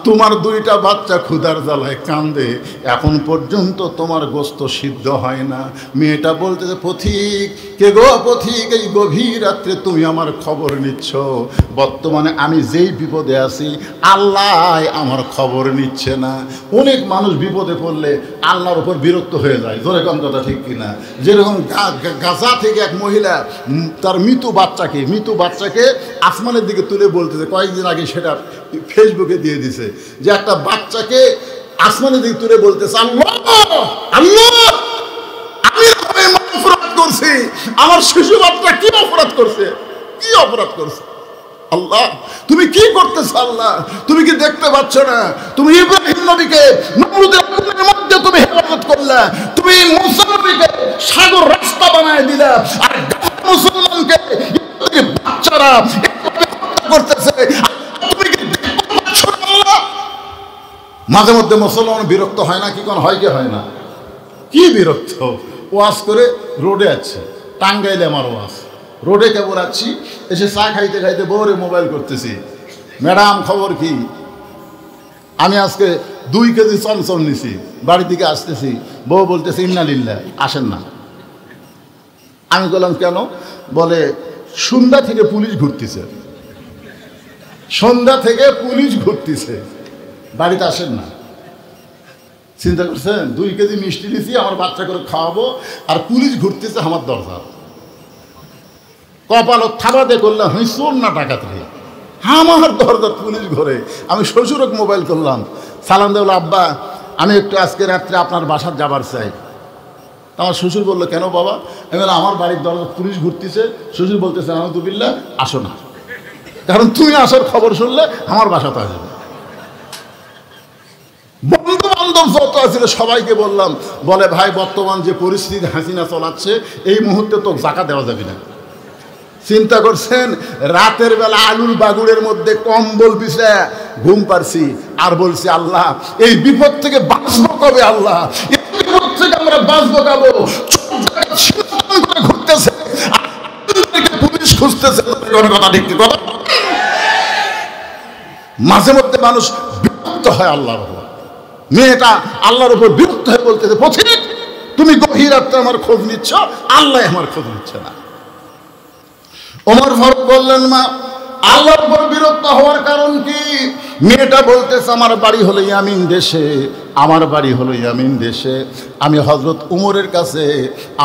Speaker 1: তোমার 2টা বাচ্চা ক্ষুধার জ্বালায় কান্দে, এখন পর্যন্ত তোমার গোস্ত সিদ্ধ হয় না। মেয়েটা বলতেছে, পথিক কে গো পথিক, এই গভীর রাত্রে তুমি আমার খবর নিচ্ছ? বর্তমানে আমি যেই বিপদে আছি আল্লাহ আমার খবর নিচ্ছে না। অনেক মানুষ বিপদে পড়লে আল্লাহর উপর বিরক্ত হয়ে যায়, জোরে কোন কথা ঠিক কিনা? যেরকম গাজা থেকে এক মহিলা তার মৃত বাচ্চাকে আসমানের দিকে তুলে বলতেছে, কয়েকদিন আগে সেটা ফেসবুকে দিয়ে দিছে, যে একটা বাচ্চাকে আসমানের দিকে তুলে বলতেছে, আল্লাহ আল্লাহ আমি অপরাধ করছি, আমার শিশু বাচ্চা কি অপরাধ করছে, কি অপরাধ করছে? আল্লাহ তুমি কি করতেছো? আল্লাহ তুমি কি দেখতে পাচ্ছ না? তুমি ইব্রাহিম নবীকে নমরুদের আগুনের মধ্যে তুমি হেফাজত করলা, তুমি মুসা নবীকে সাগর রাস্তা বানায় দিলা, আর মুসলমানকে বাচ্চারা এভাবে হত্যা করতেছে, তুমি কি দেখতে পাচ্ছ না? আল্লাহ মাঝে মধ্যে মুসলমান বিরক্ত হয় না? কি কোন হয় কি হয় না? কি বিরক্ত! ওয়াজ করে রোডে আছে, টাঙ্গাইলে আমার ওয়াজ, রোডে কেবল আছি, এসে চা খাইতে খাইতে বউরে মোবাইল করতেছি, ম্যাডাম খবর কি? আমি আজকে 2 কেজি চমচম নিছি, বাড়ি থেকে আসতেছি, বউ বলতেছে ইন্না লিল্লাহ, আসেন না। আমি বললাম কেন? বলে সন্ধ্যা থেকে পুলিশ ঘুরতেছে, সন্ধ্যা থেকে পুলিশ ঘুরতেছে, বাড়িতে আসেন না। চিন্তা করছেন, 2 কেজি মিষ্টি নিছি আমার বাচ্চা করে খাওয়াবো, আর পুলিশ ঘুরতেছে আমার দরজা। কপালত থাবাতে করলাম চোর না ডাকাত রে, আমার দরজা পুলিশ ঘরে। আমি শ্বশুরক মোবাইল করলাম, সালাম দেবল, আব্বা আমি একটু আজকে রাত্রে আপনার বাসার যাবার চাই। আমার শ্বশুর বললো কেন বাবা? আমি বললাম আমার বাড়ির দরজা পুলিশ ঘুরতেছে। শ্বশুর বলতেছে আলহামদুলিল্লাহ আসো না, কারণ তুমি আসার খবর শুনলে আমার বাসাতে আসবে। বন্ধু বান্ধব যত আছিল সবাইকে বললাম, বলে ভাই বর্তমান যে পরিস্থিতি হাসিনা চালাচ্ছে, এই মুহূর্তে তো জাকাত দেওয়া যাবে না। চিন্তা করছেন, রাতের বেলা আলুর বাগুড়ের মধ্যে কম্বল বিছায় ঘুম পারছি, আর বলছি আল্লাহ এই বিপদ থেকে বাঁচবো কবে? আল্লাহ এই বিপদ থেকে আমরা বাঁচবো কবে? ঘুরতেছে, পুলিশ খুঁজতেছে, কথা ঠিক কথা। মাঝে মধ্যে মানুষ বিরক্ত হয় আল্লাহর উপর। মেয়েটা আল্লাহর উপর বিরক্ত হয়ে বলতেছে, পথিক তুমি গভীর রাত্রে আমার খোঁজ নিচ্ছ, আল্লাহ আমার খোঁজ নিচ্ছে না। ওমর ফারুক বললেন, মা আল্লাহর উপর বিরক্ত হওয়ার কারণ কি? মেয়েটা বলতেছে আমার বাড়ি হলো ইয়ামিন দেশে, আমার বাড়ি হলো ইয়ামিন দেশে। আমি হযরত উমরের কাছে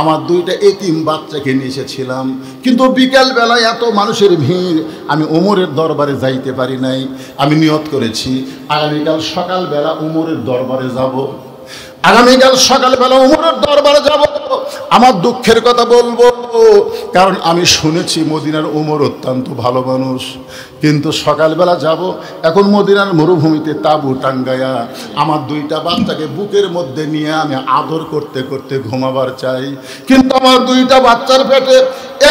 Speaker 1: আমার 2টা এতিম বাচ্চাকে নিয়ে এসেছিলাম, কিন্তু বিকেল বেলায় এত মানুষের ভিড়, আমি উমরের দরবারে যাইতে পারি নাই। আমি নিয়ত করেছি আগামীকাল সকালবেলা উমরের দরবারে যাব। আগামীকাল সকালবেলা উমরের দরবারে যাব, আমার দুঃখের কথা বলবো, কারণ আমি শুনেছি মদিনার উমর অত্যন্ত ভালো মানুষ। কিন্তু সকালবেলা যাব, এখন মদিনার মরুভূমিতে তাঁবু টাঙ্গায়া আমার দুইটা বাচ্চাকে বুকের মধ্যে নিয়ে আমি আদর করতে করতে ঘুমাবার চাই। কিন্তু আমার দুইটা বাচ্চার পেটে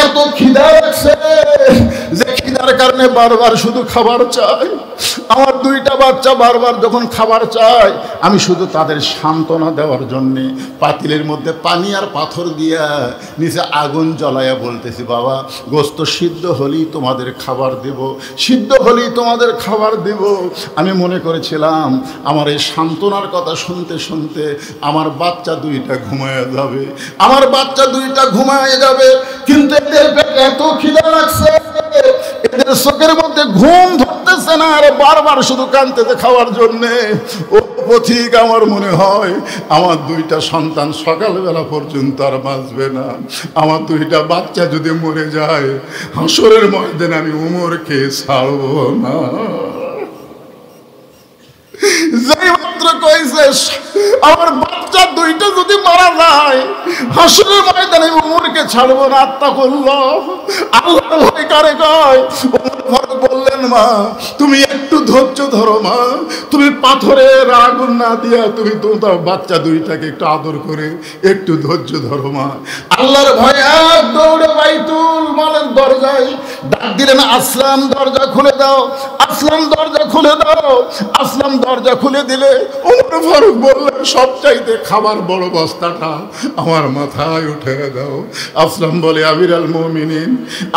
Speaker 1: এত খিদা লাগছে যে খিদার কারণে বারবার শুধু খাবার চাই। আমার দুইটা বাচ্চা বারবার যখন খাবার চায়, আমি শুধু তাদের সান্ত্বনা দেওয়ার জন্যে পাতিলের মধ্যে পানি আর পাথর দিয়া নিচে আগুন জ্বলাইয়া বলতেছি, বাবা গোস্ত সিদ্ধ হলেই তোমাদের খাবার দেব, সিদ্ধ হলেই তোমাদের খাবার দেব। আমি মনে করেছিলাম আমার এই সান্ত্বনার কথা শুনতে শুনতে আমার বাচ্চা দুইটা ঘুমায় যাবে, আমার বাচ্চা দুইটা ঘুমায় যাবে। কিন্তু এদের পেটে এত খিদা লাগছে, এদের চোখের মধ্যে ঘুম ধরতেছে না, আর বারবার শুধু কাঁদতেছে খাওয়ার জন্যে। ও পথিক, আমার মনে হয় আমার দুইটা সন্তান সকালবেলা পর্যন্ত আর বাঁচবে না। আমার দুইটা বাচ্চা যদি মরে যায়, হাসরের ময়দানে আমি উমরকে ছাড়ব না। যেই মাত্র কইছে আমার বাচ্চা দুইটা যদি মারা যায়, হাসরের ময়দানে উমরকে ছাড়বো না, আত্তাকুল্লাহ, আল্লাহর ভয় কারে কয়? উমর ফারুক বললেন, মা তুমি একটু ধৈর্য ধরো, মা তুমি পাথরের আগুন না দিয়া তুমি তোমার বাচ্চা দুইটাকে একটু আদর করে একটু ধৈর্য ধরো মা। আল্লাহর ভয়ে এক দৌড়ে বাইতুল মালের দরজায় ডাক দিলেন, আসলাম দরজা খুলে দাও, আসলাম দরজা খুলে দাও। আসলাম দরজা খুলে দিলে ওমর ফারুক বললেন, সবচাইতে খাবার বড় বস্তাটা আমার মাথায় উঠে দাও। আসলাম বলে, আমির আল মুমিনিন,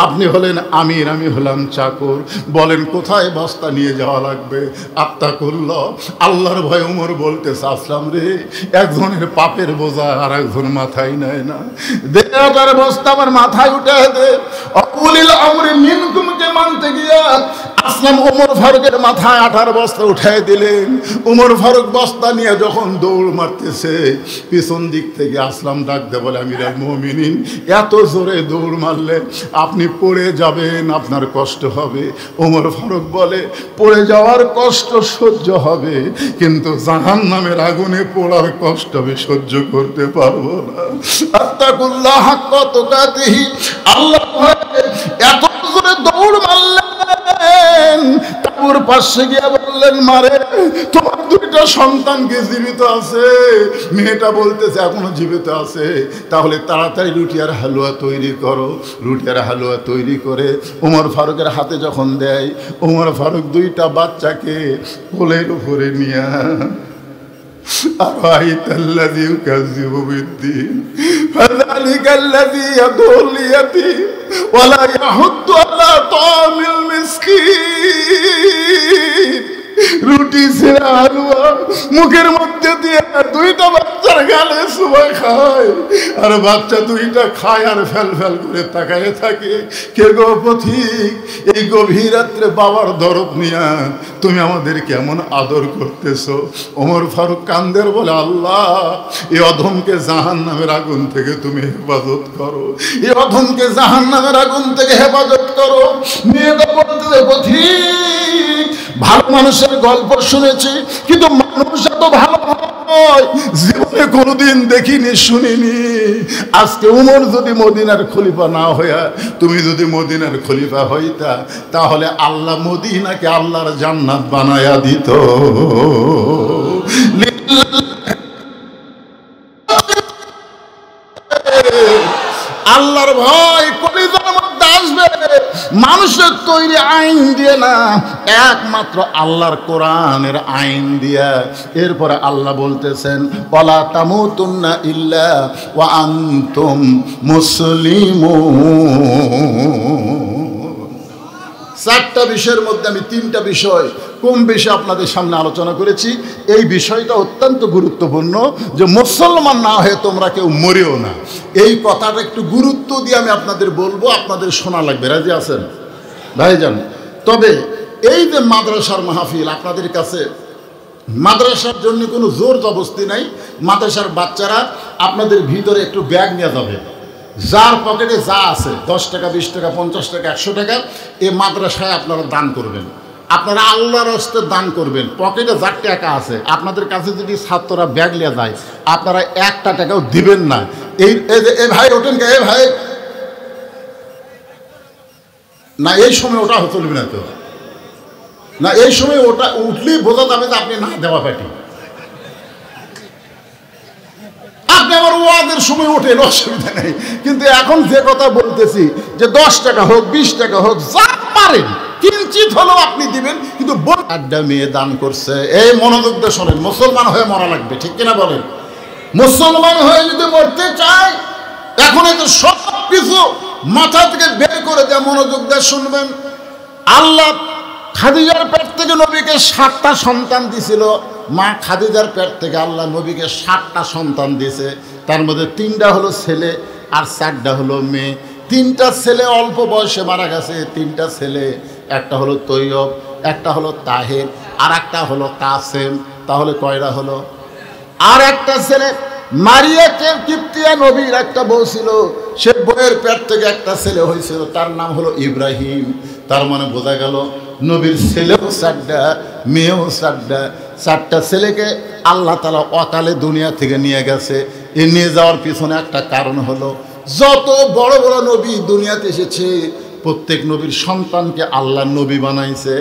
Speaker 1: আপনি হলেন আমির, আমি হলাম চাকর, বলেন কোথায় বস্তা নিয়ে যাওয়া লাগবে? আত্তাকুল্লাহ, আল্লাহর ভয়। ওমর বলতেছে, আসলাম রে, একজনের পাপের বোঝা আর একজন মাথায় নেয় না, দেড়টার বস্তা আমার মাথায় উঠে দে। অকুলিল আমরি মিনকুমকে মানতে গিয়া আসলাম ওমর ফারুকের মাথায় 18 বস্তা উঠায় দিলেন। ওমর ফারুক বস্তা নিয়ে যখন দৌড় মারতেছে, পিছন দিক থেকে আসলাম ডাক দে বলে, আমির আল মুমিনিন, এত জোরে দৌড় মারলে আপনি পড়ে যাবেন, আপনার কষ্ট হবে। ওমর ফারুক বলে, পড়ে যাওয়ার কষ্ট সহ্য হবে, কিন্তু জাহান্নামের আগুনে পোড়ার কষ্ট আমি সহ্য করতে পারবো না। আত্তাকুল্লাহ হাক্কা তুকাতিহি, আল্লাহ এত জোরে দৌড় মারলেন, তারপর পাশে গিয়ে বললেন, মারে তোমার দুইটা সন্তান কি জীবিত আছে? মেয়েটা বলতেছে এখনো জীবিত আছে। তাহলে তাড়াতাড়ি রুটি আর হালুয়া তৈরি করো। রুটি আর হালুয়া তৈরি করে ওমর ফারুকের হাতে যখন দেয়, ওমর ফারুক দুইটা বাচ্চাকে কোলের উপরে নিয়ে أرأيت الذي يكذب بالدين فذلك الذي يدعو اليتيم ولا يحض على طعام المسكين। রুটি ছেড়া হালুয়া মুখের মধ্যে দিয়ে দুইটা বাচ্চার গালে সবাই খায়, আর বাচ্চা দুইটা খায় আর ফেল ফেল করে তাকায় থাকে। কে গো পথিক, এই গভীর রাত্রে বাবার দরদ নিয়া তুমি আমাদের কেমন আদর করতেছো? ওমর ফারুক কান্দের বলে, আল্লাহ এই অধমকে জাহান্নামের আগুন থেকে তুমি হেফাজত করো, এই অধমকে জাহান্নামের আগুন থেকে হেফাজত করো। মেয়েটা বলতেছে, পথিক ভালো মানুষের গল্প শুনেছি, কিন্তু মানুষ এত ভালো হয় জীবনে কোনোদিন দেখিনি, শুনিনি। আজকে উমর যদি মদিনার খলিফা না হইয়া তুমি যদি মদিনার খলিফা হইতা, তাহলে আল্লাহ মদিনাকে আল্লাহর জান্নাত বানায়া দিত। আল্লাহর ভয় কলিজার মধ্যে আসবে, মানুষের তৈরি আইন দিয়ে না, একমাত্র আল্লাহর কোরআনের আইন দিয়া। এরপরে আল্লাহ বলতেছেন, ওয়ালা তামুতুন্না ইল্লা ওয়া আনতুম মুসলিমুন। 4টা বিষয়ের মধ্যে আমি 3টা বিষয় কম বেশি আপনাদের সামনে আলোচনা করেছি। এই বিষয়টা অত্যন্ত গুরুত্বপূর্ণ যে মুসলমান না হয়ে তোমরা কেউ মরেও না। এই কথাটা একটু গুরুত্ব দিয়ে আমি আপনাদের বলবো, আপনাদের শোনা লাগবে। রাজি আছেন ভাইজান? তবে এই যে মাদ্রাসার মাহফিল, আপনাদের কাছে মাদ্রাসার জন্য কোনো জোর জবরদস্তি নাই। মাদ্রাসার বাচ্চারা আপনাদের ভিতরে একটু ব্যাগ নিয়ে যাবে, যার পকেটে যা আছে 10 টাকা 20 টাকা 50 টাকা 100 টাকা এই মাদ্রাসায় আপনারা দান করবেন। আপনারা আল্লাহর হস্তে দান করবেন। পকেটে যার টাকা আছে, আপনাদের কাছে যদি ছাত্ররা ব্যাগ নিয়ে যায়, আপনারা একটা টাকাও দিবেন না। এই ভাই ওঠেন কে, ভাই না, এই সময় ওটা চলবে না তো, না এই সময় ওটা উঠলেই বোঝা যাবে যে আপনি না দেওয়া পার্টি। আপনি আমার ওয়াদের সময় ওঠেন, অসুবিধা নেই, কিন্তু এখন যে কথা বলতেছি যে 10 টাকা হোক 20 টাকা হোক যা পারেন কিঞ্চিত হলেও আপনি দিবেন। কিন্তু একটা মেয়ে দান করছে, এই মনোযোগ দিয়ে শোনেন, মুসলমান হয়ে মরা লাগবে, ঠিক কিনা বলেন? মুসলমান হয়ে যদি মরতে চায়, এখন তো সব কিছু মাথা থেকে বের করে দেয়, মনোযোগ দিয়ে শুনবেন। আল্লাহ খাদিজার পেট থেকে নবীকে 7টা সন্তান দিছিল। মা খাদিজার পেট থেকে আল্লাহ নবীকে 7টা সন্তান দিয়েছে। তার মধ্যে 3টা হলো ছেলে আর 4টা হলো মেয়ে। 3টা ছেলে অল্প বয়সে মারা গেছে, 3টা ছেলে, একটা হলো তৈয়ব, একটা হলো তাহের, আর একটা হলো কাসেম। তাহলে কয়টা হলো? আর একটা ছেলে মারিয়া কিপ্তিয়া নবীর একটা বউ ছিল, সে বউয়ের পেট থেকে একটা ছেলে হয়েছিল, তার নাম হলো ইব্রাহিম। তার মানে বোঝা গেল নবীর ছেলেও 4টা, মেয়েও 4টা। 4টা ছেলেকে আল্লাহ তাআলা অকালে দুনিয়া থেকে নিয়ে গেছে। এ নিয়ে যাওয়ার পিছনে একটা কারণ হলো, যত বড় বড় নবী দুনিয়াতে এসেছে, প্রত্যেক নবীর সন্তানকে আল্লাহ নবী বানাইছে।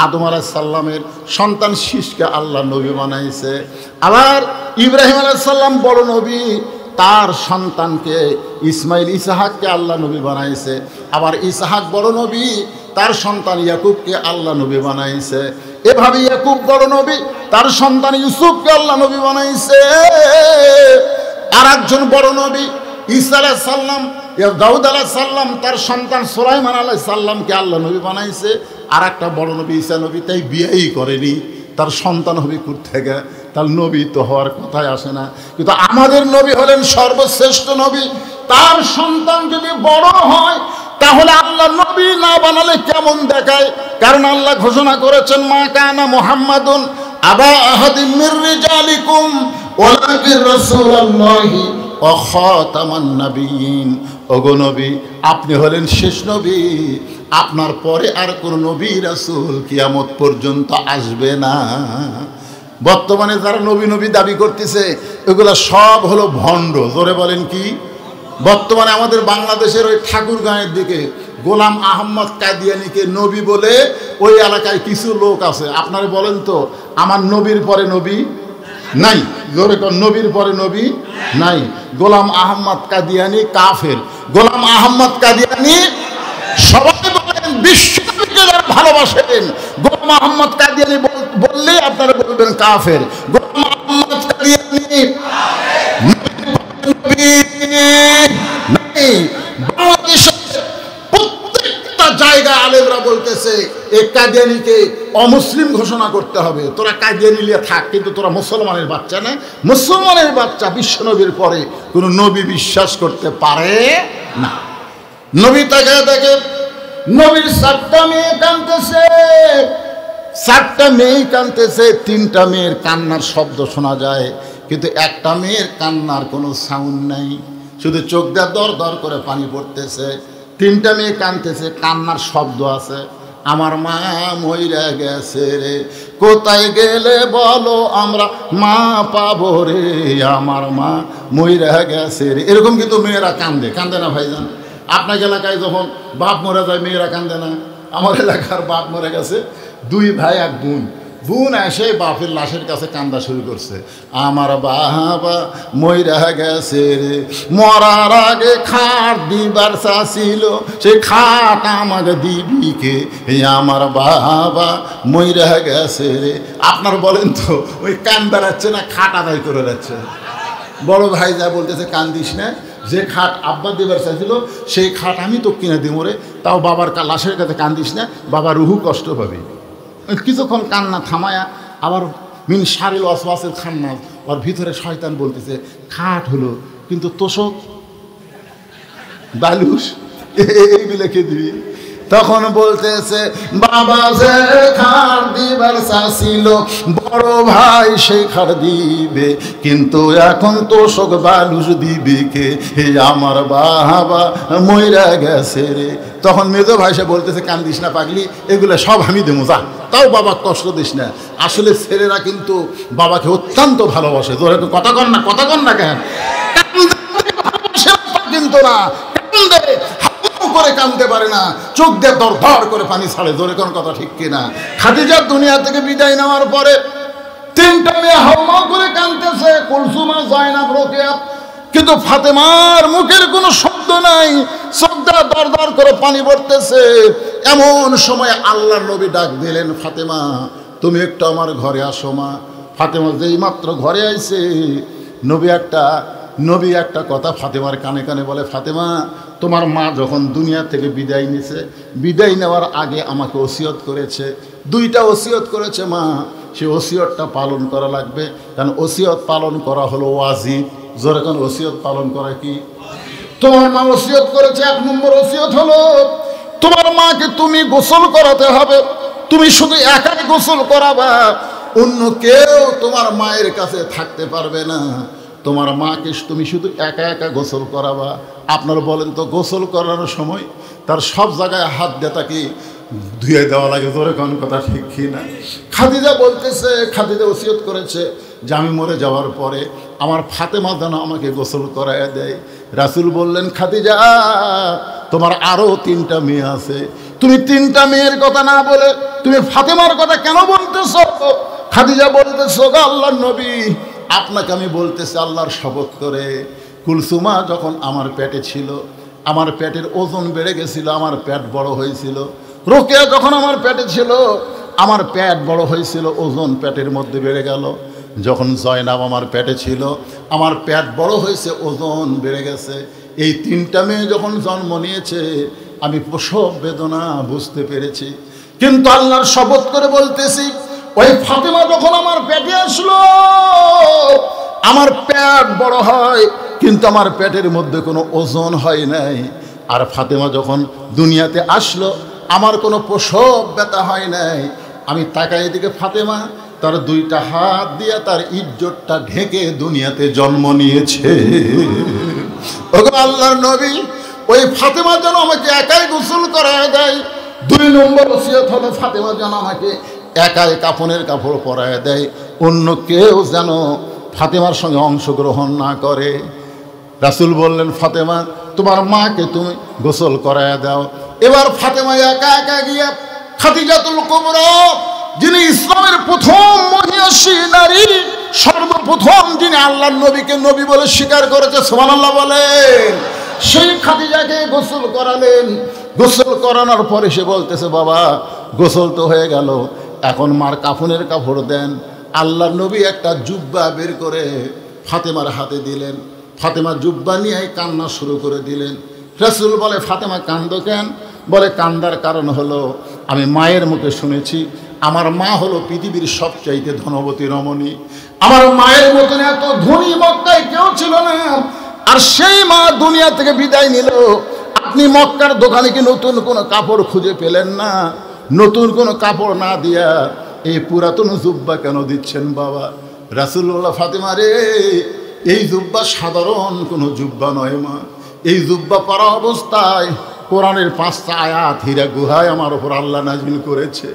Speaker 1: আদম আলাইহিস সালামের সন্তান শীষকে আল্লাহ নবী বানাইছে। আবার ইব্রাহিম আলাইহিস সালাম বড় নবী, তার সন্তানকে ইসমাইল ইসহাককে আল্লাহ নবী বানাইছে। আবার ইসহাক বড় নবী, তার সন্তান ইয়াকুবকে আল্লাহ নবী বানাইছে। এভাবে ইয়াকুব বড় নবী, তার সন্তান ইউসুফকে আল্লাহ নবী বানাইছে। আর একজন বড় নবী ঈসা আলাইহিস সালাম, দাউদ আলাইহিস সালাম, তার সন্তান সুলাইমান আলাইহিস সালামকে আল্লাহ নবী বানাইছে। আর একটা বড় নবী ঈসা নবী, তাই বিয়েই করেনি, তার সন্তান হবে কোত্থেকে? তার নবী তো হওয়ার কথাই আসে না। কিন্তু আমাদের নবী হলেন সর্বশ্রেষ্ঠ নবী। তার সন্তান যদি বড় হয়, তাহলে আল্লাহ নবী না বানালে কেমন দেখায়? কারণ আল্লাহ ঘোষণা করেছেন, মা কানা মুহাম্মাদুন আবা আহাদিম মির রিজালিকুম ওয়ালাকিন রাসূলুল্লাহি ওয়া খাতামান নাবিয়্যিন। ওগো নবী, আপনি হলেন শেষ নবী, আপনার পরে আর কোন নবী রাসূল কিয়ামত পর্যন্ত আসবে না। বর্তমানে যারা নবী নবী দাবি করতেছে, এগুলো সব হলো ভণ্ড। জোরে বলেন কি? বর্তমানে আমাদের বাংলাদেশের ওই ঠাকুরগাঁয়ের দিকে গোলাম আহমদ কাদিয়ানিকে নবী বলে ওই এলাকায় কিছু লোক আছে। আপনারা বলেন তো, আমার নবীর পরে নবী নাই? জোরে কোন, নবীর পরে নবী নাই। গোলাম আহমদ কাদিয়ানি কাফের। গোলাম আহমদ কাদিয়ানি সবাই বলেন বিশ্বনবীকে যারা ভালোবাসেন, গোলাম আহমদ কাদিয়ানি বললেই আপনারা বলবেন কাফের। গোলাম আহমদ কাদিয়ানি বাংলাদেশের প্রত্যেকটা জায়গায় আলেমরা বলতেছে এই কাদিয়ানিকে অমুসলিম ঘোষণা করতে হবে। তোরা কাদিয়ানি লিয়ে থাক, কিন্তু তোরা মুসলমানের বাচ্চা না। মুসলমানের বাচ্চা বিশ্বনবীর পরে কোনো নবী বিশ্বাস করতে পারে না। নবী তাকে দেখে নবীর 4টা মেয়ে কাঁদতেছে, 4টা মেয়ে কাঁদতেছে। 3টা মেয়ের কান্নার শব্দ শোনা যায়, কিন্তু একটা মেয়ের কান্নার কোনো সাউন্ড নাই, শুধু চোখ দিয়ে দর দর করে পানি পড়তেছে। 3টা মেয়ে কাঁদতেছে, কান্নার শব্দ আছে। আমার মা মইরা গেছে রে, কোথায় গেলে বলো আমরা মা পাবো রে, আমার মা মইরা গেছে রে। এরকম কিন্তু মেয়েরা কান্দে, কান্দে না ভাইজান? আপনার এলাকায় যখন বাপ মরে যায় মেয়েরা কান্দে না? আমার এলাকার বাপ মরে গেছে, 2 ভাই 1 বোন। বোন এসে বাপের লাশের কাছে কান্দা শুরু করছে, আমার বাবা মইরা গেছে রে, মরার আগে খাট দিবার চাছিল, সেই খাট আমাকে দিবি কে, আমার বাবা মইরা গেছে রে। আপনার বলেন তো, ওই কান বেড়াচ্ছে না খাট আদায় করে যাচ্ছে? বড় ভাই যা বলতেছে, কান্দিস না, যে খাট আব্বা দিবার চাইছিল সেই খাট আমি তো কিনে দিব রে, তাও বাবার লাশের কাছে কান্দিস না, বাবা রুহু কষ্ট পাবে। কিছুক্ষণ কান্না থামায়া আবার মিন শারিল ওয়াসওয়াসের খান্নাস, ওর ভিতরে শয়তান বলতেছে, খাট হলো কিন্তু তোষক বালুস এইগুলো কে দিবি? তখন বলতেছে বাবা যে খাড় দিবার চাছিল বড় ভাই সেই খাড় দিবে, কিন্তু এখন তোষক বালুস দিবে কে, হে আমার বাবা মইরা গেছে রে। তখন মেজো ভাই সে বলতেছে কান্দিস না পাগলি, এগুলো সব আমি দেবো, যা, তাও বাবা কষ্ট দিস না। আসলে ছেলেরা কিন্তু বাবাকে অত্যন্ত ভালোবাসে। তোর একটু কথা কন না কেন, কিন্তু না কান্দে, করে কাঁদতে পারে না, চোখ দিয়ে দর দর করে পানি ছাড়ে। জোরে কোন কথা ঠিক কিনা? খাদিজা দুনিয়া থেকে বিদায় নেওয়ার পরে তিনটা মেয়ে হাওমাও করে কাঁদতেছে, কুলসুমা, জয়নাব, রোকেয়া, কিন্তু ফাতেমার মুখের কোনো শব্দ নাই, চোখ দিয়ে দর দর করে পানি পড়তেছে। এমন সময় আল্লাহর নবী ডাক দিলেন, ফাতেমা তুমি একটু আমার ঘরে আসো মা। ফাতেমা যেই মাত্র ঘরে আইছে, নবী একটা কথা ফাতেমার কানে কানে বলে, ফাতেমা তোমার মা যখন দুনিয়া থেকে বিদায় নিছে, বিদায় নেওয়ার আগে আমাকে ওসিয়ত করেছে, দুইটা ওসিয়ত করেছে মা, সে ওসিয়তটা পালন করা লাগবে, কারণ ওসিয়ত পালন করা হলো ওয়াজিব। জোরে কোন ওসিয়ত পালন করা কি? তোমার মা ওসিয়ত করেছে, এক নম্বর ওসিয়ত হলো তোমার মাকে তুমি গোসল করাতে হবে, তুমি শুধু একাই গোসল করাবা, অন্য কেউ তোমার মায়ের কাছে থাকতে পারবে না, তোমার মাকে তুমি শুধু একা একা গোসল করাবা। আপনারা বলেন তো, গোসল করানোর সময় তার সব জায়গায় হাত দিয়ে তাকে ধুয়ে দেওয়া লাগে, জোরে কোন কথা ঠিক কি না? খাদিজা বলতেছে, খাদিজা ওসিয়ত করেছে যে আমি মরে যাওয়ার পরে আমার ফাতেমা যেন আমাকে গোসল করায় দেয়। রাসূল বললেন, খাদিজা তোমার আরও তিনটা মেয়ে আছে, তুমি তিনটা মেয়ের কথা না বলে তুমি ফাতেমার কথা কেন বলতেছ? খাদিজা বলতেছ, আল্লাহর নবী আপনাকে আমি বলতেছি আল্লাহর শপথ করে, কুলসুমা যখন আমার পেটে ছিল, আমার পেটের ওজন বেড়ে গেছিল, আমার পেট বড় হয়েছিল। রোকেয়া যখন আমার পেটে ছিল, আমার পেট বড় হয়েছিল, ওজন পেটের মধ্যে বেড়ে গেল। যখন জয়নাব আমার পেটে ছিল, আমার পেট বড় হয়েছে, ওজন বেড়ে গেছে। এই তিনটা মেয়ে যখন জন্ম নিয়েছে, আমি প্রসব বেদনা বুঝতে পেরেছি, কিন্তু আল্লাহর শপথ করে বলতেছি, ওই ফাতেমা যখন আমার পেটে আসলো, আমার পেট বড় হয়, কিন্তু আমার পেটের মধ্যে কোনো ওজন হয় নাই। আর ফাতেমা যখন দুনিয়াতে আসলো, আমার কোনো প্রসব ব্যথা হয় নাই। আমি তাকাই দিকে, ফাতেমা তার দুইটা হাত দিয়ে তার ইজ্জতটা ঢেকে দুনিয়াতে জন্ম নিয়েছে। ওগো আল্লাহর নবী, ওই ফাতেমা যেন আমাকে একাই গোসল করায় দেয়। দুই নম্বর ওসিয়ত হলো ফাতেমা যেন আমাকে একাই কাফনের কাপড় পরায় দেয়, অন্য কেউ যেন ফাতেমার সঙ্গে অংশগ্রহণ না করে। রাসূল বললেন, ফাতেমা তোমার মাকে তুমি গোসল করায় দাও। এবার ফাতেমা একা একা গিয়ে খাদিজাতুল কুবরা, যিনি ইসলামের প্রথম মহিষী নারী, সর্বপ্রথম যিনি আল্লাহর নবীকে নবী বলে স্বীকার করেছে, সুবহানাল্লাহ বলেন, সেই খাদিজাকে গোসল করালেন। গোসল করানোর পরে সে বলতেছে, বাবা গোসল তো হয়ে গেল, এখন মার কাফনের কাপড় দেন। আল্লাহর নবী একটা জুব্বা বের করে ফাতেমার হাতে দিলেন। ফাতেমা জুব্বা নিয়ে কান্না শুরু করে দিলেন। রাসূল বলে, ফাতেমা কান্দো কেন? বলে, কান্দার কারণ হলো আমি মায়ের মুখে শুনেছি আমার মা হলো পৃথিবীর সবচাইতে ধনবতী রমণী, আমার মায়ের মতন এত ধনী মক্কায় কেউ ছিল না। আর সেই মা দুনিয়া থেকে বিদায় নিল, আপনি মক্কার দোকানে কি নতুন কোনো কাপড় খুঁজে পেলেন না? নতুন কোনো কাপড় না দিয়া এই পুরাতন জুব্বা কেন দিচ্ছেন বাবা? রাসূল বলল, ফাতেমা রে, এই জুব্বা সাধারণ কোনো জুব্বা নয় মা, এই জুব্বা পরা অবস্থায় কোরআনের 5টা আয়াত হীরা গুহায় আমার উপর আল্লাহ নাজিল করেছে।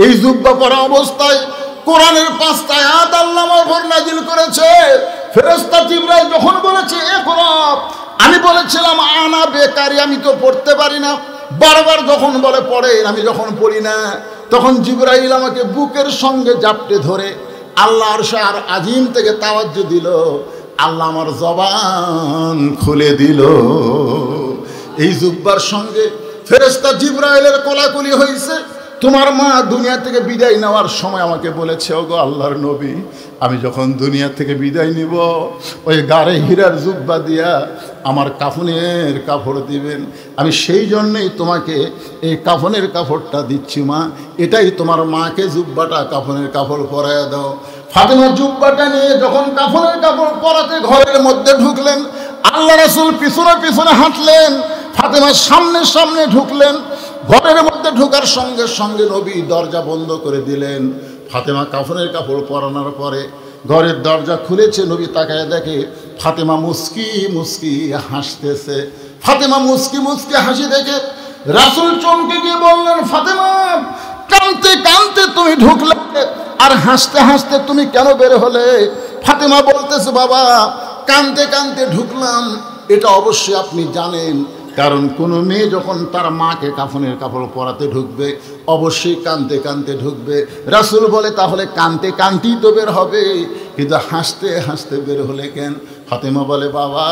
Speaker 1: এই জুব্বা পরা অবস্থায় কোরআনের 5টা আয়াত আল্লাহ আমার উপর নাজিল করেছে। ফেরেশতা জিবরাইল যখন বলেছে ইকরা, আমি বলেছিলাম আনা বেকারি, আমি তো পড়তে পারি না। বারবার যখন বলে পড়েন, আমি যখন পড়ি না, তখন জিবরাইল আমাকে বুকের সঙ্গে জাপটে ধরে আল্লাহ আরশে আর আজিম থেকে তাওয়াজ্জু দিল, আল্লাহ আমার জবান খুলে দিল। এই জুব্বার সঙ্গে ফেরেশতা জিবরাইলের কোলাকুলি হয়েছে। তোমার মা দুনিয়া থেকে বিদায় নেওয়ার সময় আমাকে বলেছে, ওগো আল্লাহর নবী, আমি যখন দুনিয়া থেকে বিদায় নিব, ওই গাড়ে হীরার জুব্বা দিয়া আমার কাফনের কাপড় দিবেন। আমি সেই জন্যই তোমাকে এই কাফনের কাপড়টা দিচ্ছি মা, এটাই তোমার মাকে জুব্বাটা কাফনের কাপড় পরাইয়া দাও। ফাতেমা জুব্বাটা নিয়ে যখন কাফনের কাপড় পরাতে ঘরের মধ্যে ঢুকলেন, আল্লাহ রাসূল পিছনে পিছনে হাঁটলেন, ফাতেমা সামনে সামনে ঢুকলেন। ঘরের মধ্যে ঢোকার সঙ্গে সঙ্গে নবী দরজা বন্ধ করে দিলেন। ফাতেমা কাফনের কাপড় পরানোর পরে ঘরের দরজা খুলেছে, নবী তাকায় দেখে ফাতেমা মুস্কি মুস্কি হাসতেছে। ফাতেমা মুস্কি মুস্কি হাসি দেখে রাসূল চমকে গিয়ে বললেন, ফাতেমা, কাঁদতে কাঁদতে তুমি ঢুকলে আর হাসতে হাসতে তুমি কেন বের হলে? ফাতেমা বলতেছে, বাবা, কাঁদতে কাঁদতে ঢুকলাম, এটা অবশ্যই আপনি জানেন, কারণ কোনো মেয়ে যখন তার মাকে কাফনের কাপড় পরাতে ঢুকবে অবশ্যই কাঁদতে কাঁদতে ঢুকবে। রাসূল বলে, তাহলে কাঁদতে কাঁদতেই তো বের হবে, কিন্তু হাসতে হাসতে বের হলে কেন? ফাতেমা বলে, বাবা,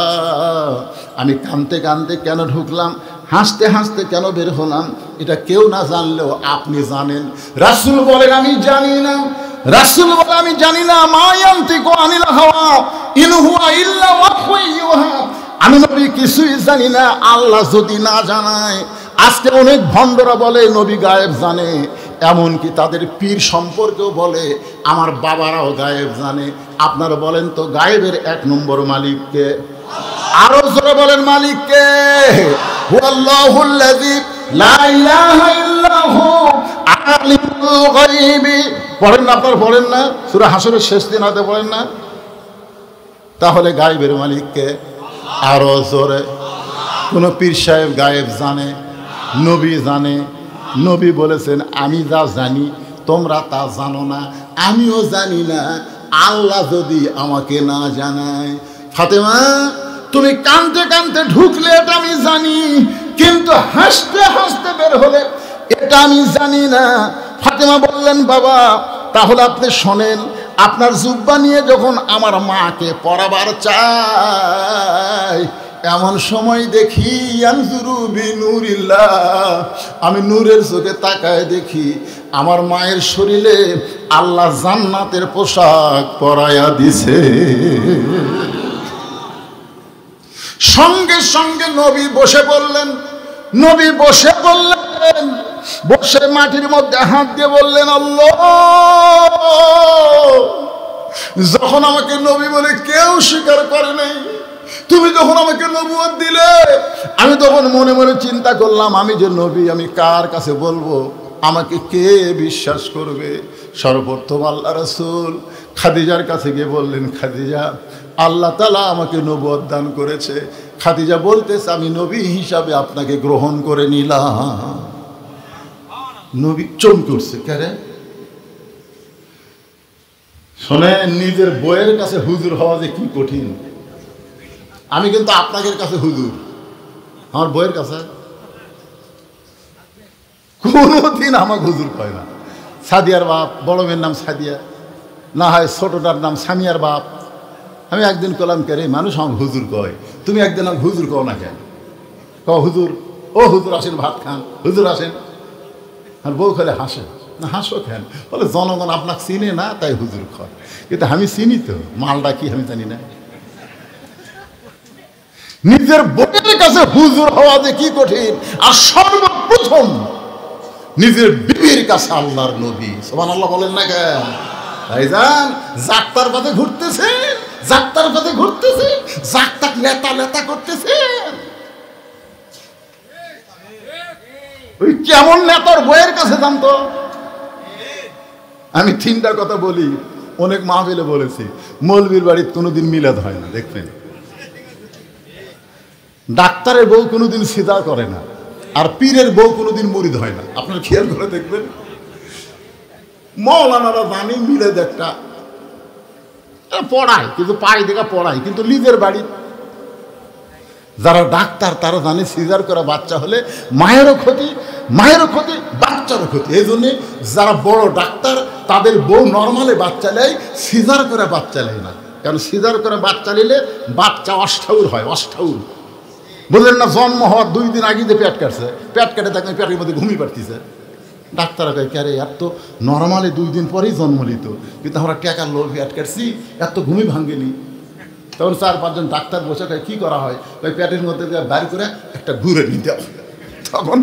Speaker 1: আমি কাঁদতে কাঁদতে কেন ঢুকলাম, হাসতে হাসতে কেন বের হলাম, এটা কেউ না জানলেও আপনি জানেন। রাসূল বলেন, আমি জানি না। রাসূল বলে, আমি জানি না। মা ইয়ানতিকু আনিল হাওয়া ইন হুয়া ইল্লা ওয়াহয়ুন ইউহা। আমি নবী কিছুই জানি না, আল্লাহ যদি না জানায়। আজকে অনেক ভণ্ডরা বলে নবী গায়েব জানে, এমনকি তাদের পীর সম্পর্কেও বলে আমার বাবারাও গায়েব জানে। আপনারা বলেন তো গায়েবের এক নম্বর মালিককে? আরো জোরে বলেন, মালিককে? হুয়াল্লাহুল্লাযী লা ইলাহা ইল্লা হু আলিমুল গায়বি। পড়েন না আপনারা? পড়েন না? সূরা হাসরের শেষ দিন আয়াতে পড়েন না? তাহলে গায়েবের মালিককে? আরো জোরে। কোন পীর সাহেব গায়েব জানে? নবী জানে। নবী বলেছেন, আমি যা জানি তোমরা তা জানো না, আমিও জানি না, আল্লাহ যদি আমাকে না জানায়। ফাতেমা, তুমি কাঁদতে কাঁদতে ঢুকলে এটা আমি জানি, কিন্তু হাসতে হাসতে বের হলে এটা আমি জানি না। ফাতেমা বললেন, বাবা, তাহলে আপনি শোনেন, আপনার জুব্বা নিয়ে যখন আমার মাকে পরাবার চাই, এমন সময় দেখি ইয়ানজুরু বিনুরিল্লাহ, আমি নূরের চোখে তাকায় দেখি আমার মায়ের শরীরে আল্লাহ জান্নাতের পোশাক পরায়া দিছে। সঙ্গে সঙ্গে নবী বসে বললেন, নবী বসে বললেন, বসে মাটির মধ্যে হাত দিয়ে বললেন, আল্লাহ, যখন আমাকে নবী বলে কেউ স্বীকার করে নাই, তুমি যখন আমাকে নবুয়ত দিলে, আমি তখন মনে মনে চিন্তা করলাম, আমি যে নবী, আমি কার কাছে বলবো, আমাকে কে বিশ্বাস করবে? সর্বপ্রথম আল্লাহ রাসূল খাদিজার কাছে গিয়ে বললেন, খাদিজা, আল্লাহ তাআলা আমাকে নবুয়ত দান করেছে। খাদিজা বলতেছে, আমি নবী হিসাবে আপনাকে গ্রহণ করে নিলাম। নবী চমকে উঠছে, কেরে? শোনেন, নিজের বইয়ের কাছে হুজুর হওয়া যে কি কঠিন। আমি কিন্তু আপনাদের কাছে হুজুর, আমার বইয়ের কাছে কোনোদিন আমাকে হুজুর কয় না। সাদিয়ার বাপ, বড় মেয়ের নাম সাদিয়া, না হয় ছোটটার নাম সামিয়ার বাপ। আমি একদিন কলাম, কে রে, মানুষ আমাকে হুজুর কয়, তুমি একদিন আমাকে হুজুর কও না কেন? কও হুজুর, ও হুজুর আসেন ভাত খান, হুজুর আসেন। আর বউ খেলে হাসে, না হাসো কেন? বলে জনগণ আপনাকে চিনে না তাই হুজুর কয়, কিন্তু আমি চিনি তো, মালটা কি আমি জানি না। নিজের বউয়ের কাছে হুজুর হওয়া যে কি কঠিন, আর সর্বপ্রথম নিজের বিবির কাছে আল্লাহর নবী, সুবহানাল্লাহ বলেন না কেন? ভাইজান, যাত্রার পথে ঘুরতেছে, যাত্রার পথে ঘুরতেছে, যাত্রা লেতা লেতা করতেছে। ওই কেমন নেতার বইয়ের কাছে জানতো। আমি তিনটা কথা বলি, অনেক মাহফিলে বলেছি, মৌলবীর বাড়িতে কোনোদিন মিলাদ হয় না, দেখবেন। ডাক্তারের বউ কোনোদিন সিজদা করে না, আর পীরের বউ কোনোদিন মুরিদ হয় না। আপনার খেয়াল করে দেখবেন, মৌলানারা জানি মিলাদ একটা পড়ায়, কিন্তু পায়ে দেখা পড়ায়, কিন্তু নিজের বাড়ি যারা ডাক্তার তারা জানে সিজার করা বাচ্চা হলে মায়েরও ক্ষতি, মায়েরও ক্ষতি, বাচ্চারও ক্ষতি। এই জন্যে যারা বড় ডাক্তার তাদের বউ নর্মালে বাচ্চা নেয়, সিজার করে বাচ্চা নেয় না। কারণ সিজার করে বাচ্চা নিলে বাচ্চা অষ্টাউর হয়, অষ্টাউর। বললেন না, জন্ম হওয়ার 2 দিন আগে যে পেট কাটছে, পেট কেটে থাকলে পেটের মধ্যে ঘুমিয়ে পারতেছে। ডাক্তাররা কয়, ক্যারে এত তো নর্মালি 2 দিন পরেই জন্ম নিত, কিন্তু আমরা টাকার লোভ পেট কাটছি, এত ঘুমি ভাঙ্গেনি। তখন 4-5 জন ডাক্তার বসে কয়, কী করা হয়? ওই পেটের মধ্যে বার করে একটা ঘুরে নিতে হয়। তখন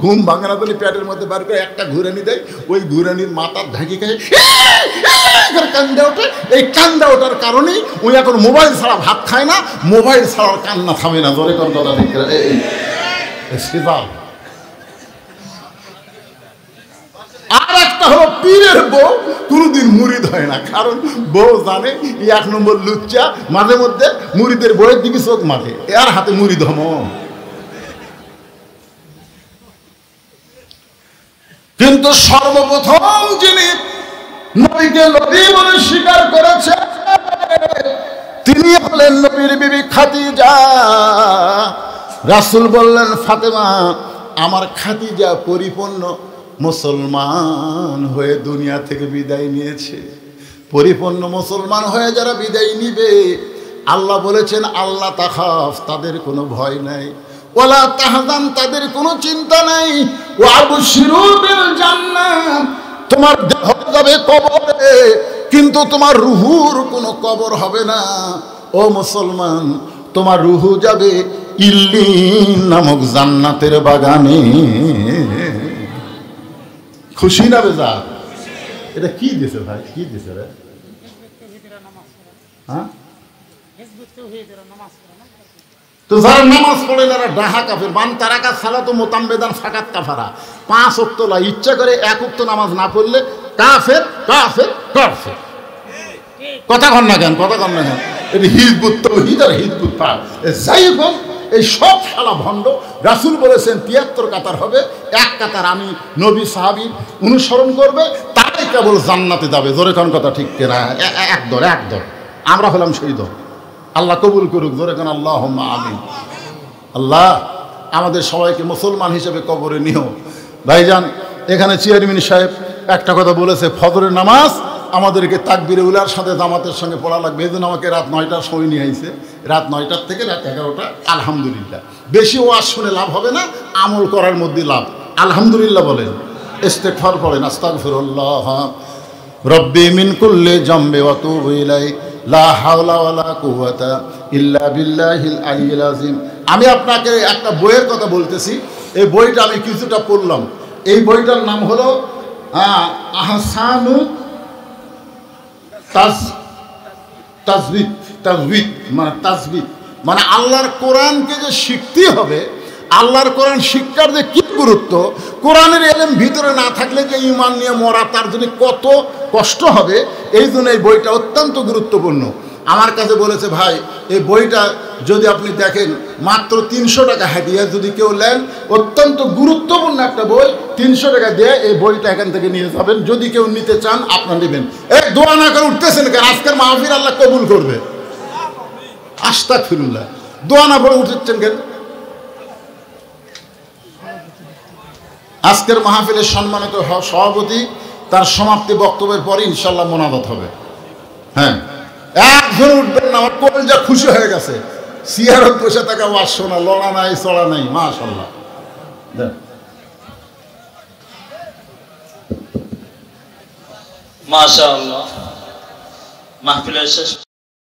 Speaker 1: ঘুম ভাঙে না বলে পেটের মধ্যে বার করে একটা ঘুরানি দেয়, ওই ঘুরানির মাথার ঢাকি খায় কান্দা ওঠে। এই কান্দা ওঠার কারণেই ওই এখন মোবাইল ছাড়া ভাত খায় না, মোবাইল ছাড়ার কান্না থামে না। জোরে কর কথা ঠিক করে। আর একটা হলো পীরের বউ কোনোদিন মুরিদ হয় না, কারণ বউ জানে এই 1 নম্বর লুচ্চা, মাঝে মধ্যে মুরিদের বউয়ের দিকে চোখ মারে, এর হাতে মুরিদ হম। কিন্তু সর্বপ্রথম যিনি নবীকে নবী বলে স্বীকার করেছে তিনি হলেন নবীর বিবি খাদিজা। রাসূল বললেন, ফাতেমা, আমার খাদিজা পরিপূর্ণ মুসলমান হয়ে দুনিয়া থেকে বিদায় নিয়েছে। পরিপূর্ণ মুসলমান হয়ে যারা বিদায় নিবে, আল্লাহ বলেছেন আল্লাহ তাখাফ, তাদের কোনো ভয় নাই, ওয়ালা তাহজান, তাদের কোনো চিন্তা নাই, ওয়াবশিরু বিল জান্নাত, তোমার দেহ যাবে কবরে কিন্তু তোমার রুহুর কোনো কবর হবে না। ও মুসলমান, তোমার রুহু যাবে ইল্লিন নামক জান্নাতের বাগানে। খুশি না বেজার? এটা কি দিছে ভাই, কি দিছে রে? হ্যাঁ, তো যারা নামাজ পড়ে না ডাহা কাফের, মান তারাকা সালাতু মুতাম্মিদান ফাকাত কাফারা। 5 ওয়াক্ত লা ইচ্ছা করে 1 ওয়াক্ত নামাজ না পড়লে কাফের কাফের কাফের। কথা কন না কেন, কথা কন না কেন? এটা হিজবুত তাওহীদ আর হিজবুত পাক, যাই হোক এই সব শালা ভণ্ড। রাসূল বলেছেন 73 কাতার হবে, 1 কাতার আমি নবী সাহাবী অনুসরণ করবে, তারাই কেবল জান্নাতে যাবে। জোরে কোন কথা ঠিক কিনা? এক দর, এক দর। আমরা হলাম সেই দল। আল্লাহ কবুল করুক, জোরে কোন আল্লাহুম্মা আমিন। আল্লাহ আমাদের সবাইকে মুসলমান হিসেবে কবরে নিও। ভাইজান, এখানে চেয়ারম্যান সাহেব একটা কথা বলেছে, ফজরের নামাজ আমাদেরকে তাকবীরে উলার সাথে জামাতের সঙ্গে পড়া লাগবে। এই জন্য আমাকে রাত 9টার সময় নিয়ে আইছে, রাত 9টার থেকে রাত 11টা। আলহামদুলিল্লাহ, বেশি ওয়াজ শুনে লাভ হবে না, আমল করার মধ্যে লাভ। আলহামদুলিল্লাহ বলেন, ইস্তেগফার পড়েন, আস্তাগফিরুল্লাহ রব্বি মিন কুল্লি জামবি ওয়া তুবু ইলাই, লা হাওলা ওয়ালা কুওয়াতা ইল্লা বিল্লাহিল আলিয়্যিল আযীম। আমি আপনাকে একটা বইয়ের কথা বলতেছি, এই বইটা আমি কিছুটা পড়লাম। এই বইটার নাম হলো আহসানু তাজবিদ, মানে তাজবিদ মানে আল্লাহর কোরআনকে যে শিখতে হবে, আল্লাহর কোরআন শিক্ষার যে কি গুরুত্ব, কোরআনের এলেম ভিতরে না থাকলে যে ঈমান নিয়ে মরা তার জন্য কত কষ্ট হবে, এই জন্য এই বইটা অত্যন্ত গুরুত্বপূর্ণ। আমার কাছে বলেছে, ভাই এই বইটা যদি আপনি দেখেন মাত্র 300 টাকা হাদিয়া যদি কেউ নেন, অত্যন্ত গুরুত্বপূর্ণ একটা বই, 300 টাকা দিয়ে এই বইটা এখান থেকে নিয়ে যাবেন। যদি কেউ নিতে চান আপনারা নেবেন। এই দোয়া না করে উঠতেছেন কেন? আজকের মাহফিল আল্লাহ কবুল করবে। আস্তাগফিরুল্লাহ, দোয়া না পড়ে উঠেছেন কেন? আজকের মাহফিলের সম্মানিত সভাপতি, তার সমাপ্তি বক্তব্যের পরে ইনশাল্লাহ মোনাজাত হবে। হ্যাঁ, একজন উঠবেন না, আমার কলিজা খুশি হয়ে গেছে। চেয়ারত বসে থাকা ওয়াজ শোনা, লড়া নাই চড়া নাই, মাশাআল্লাহ।
Speaker 2: মাশাআল্লাহ, মাহফিলের শেষ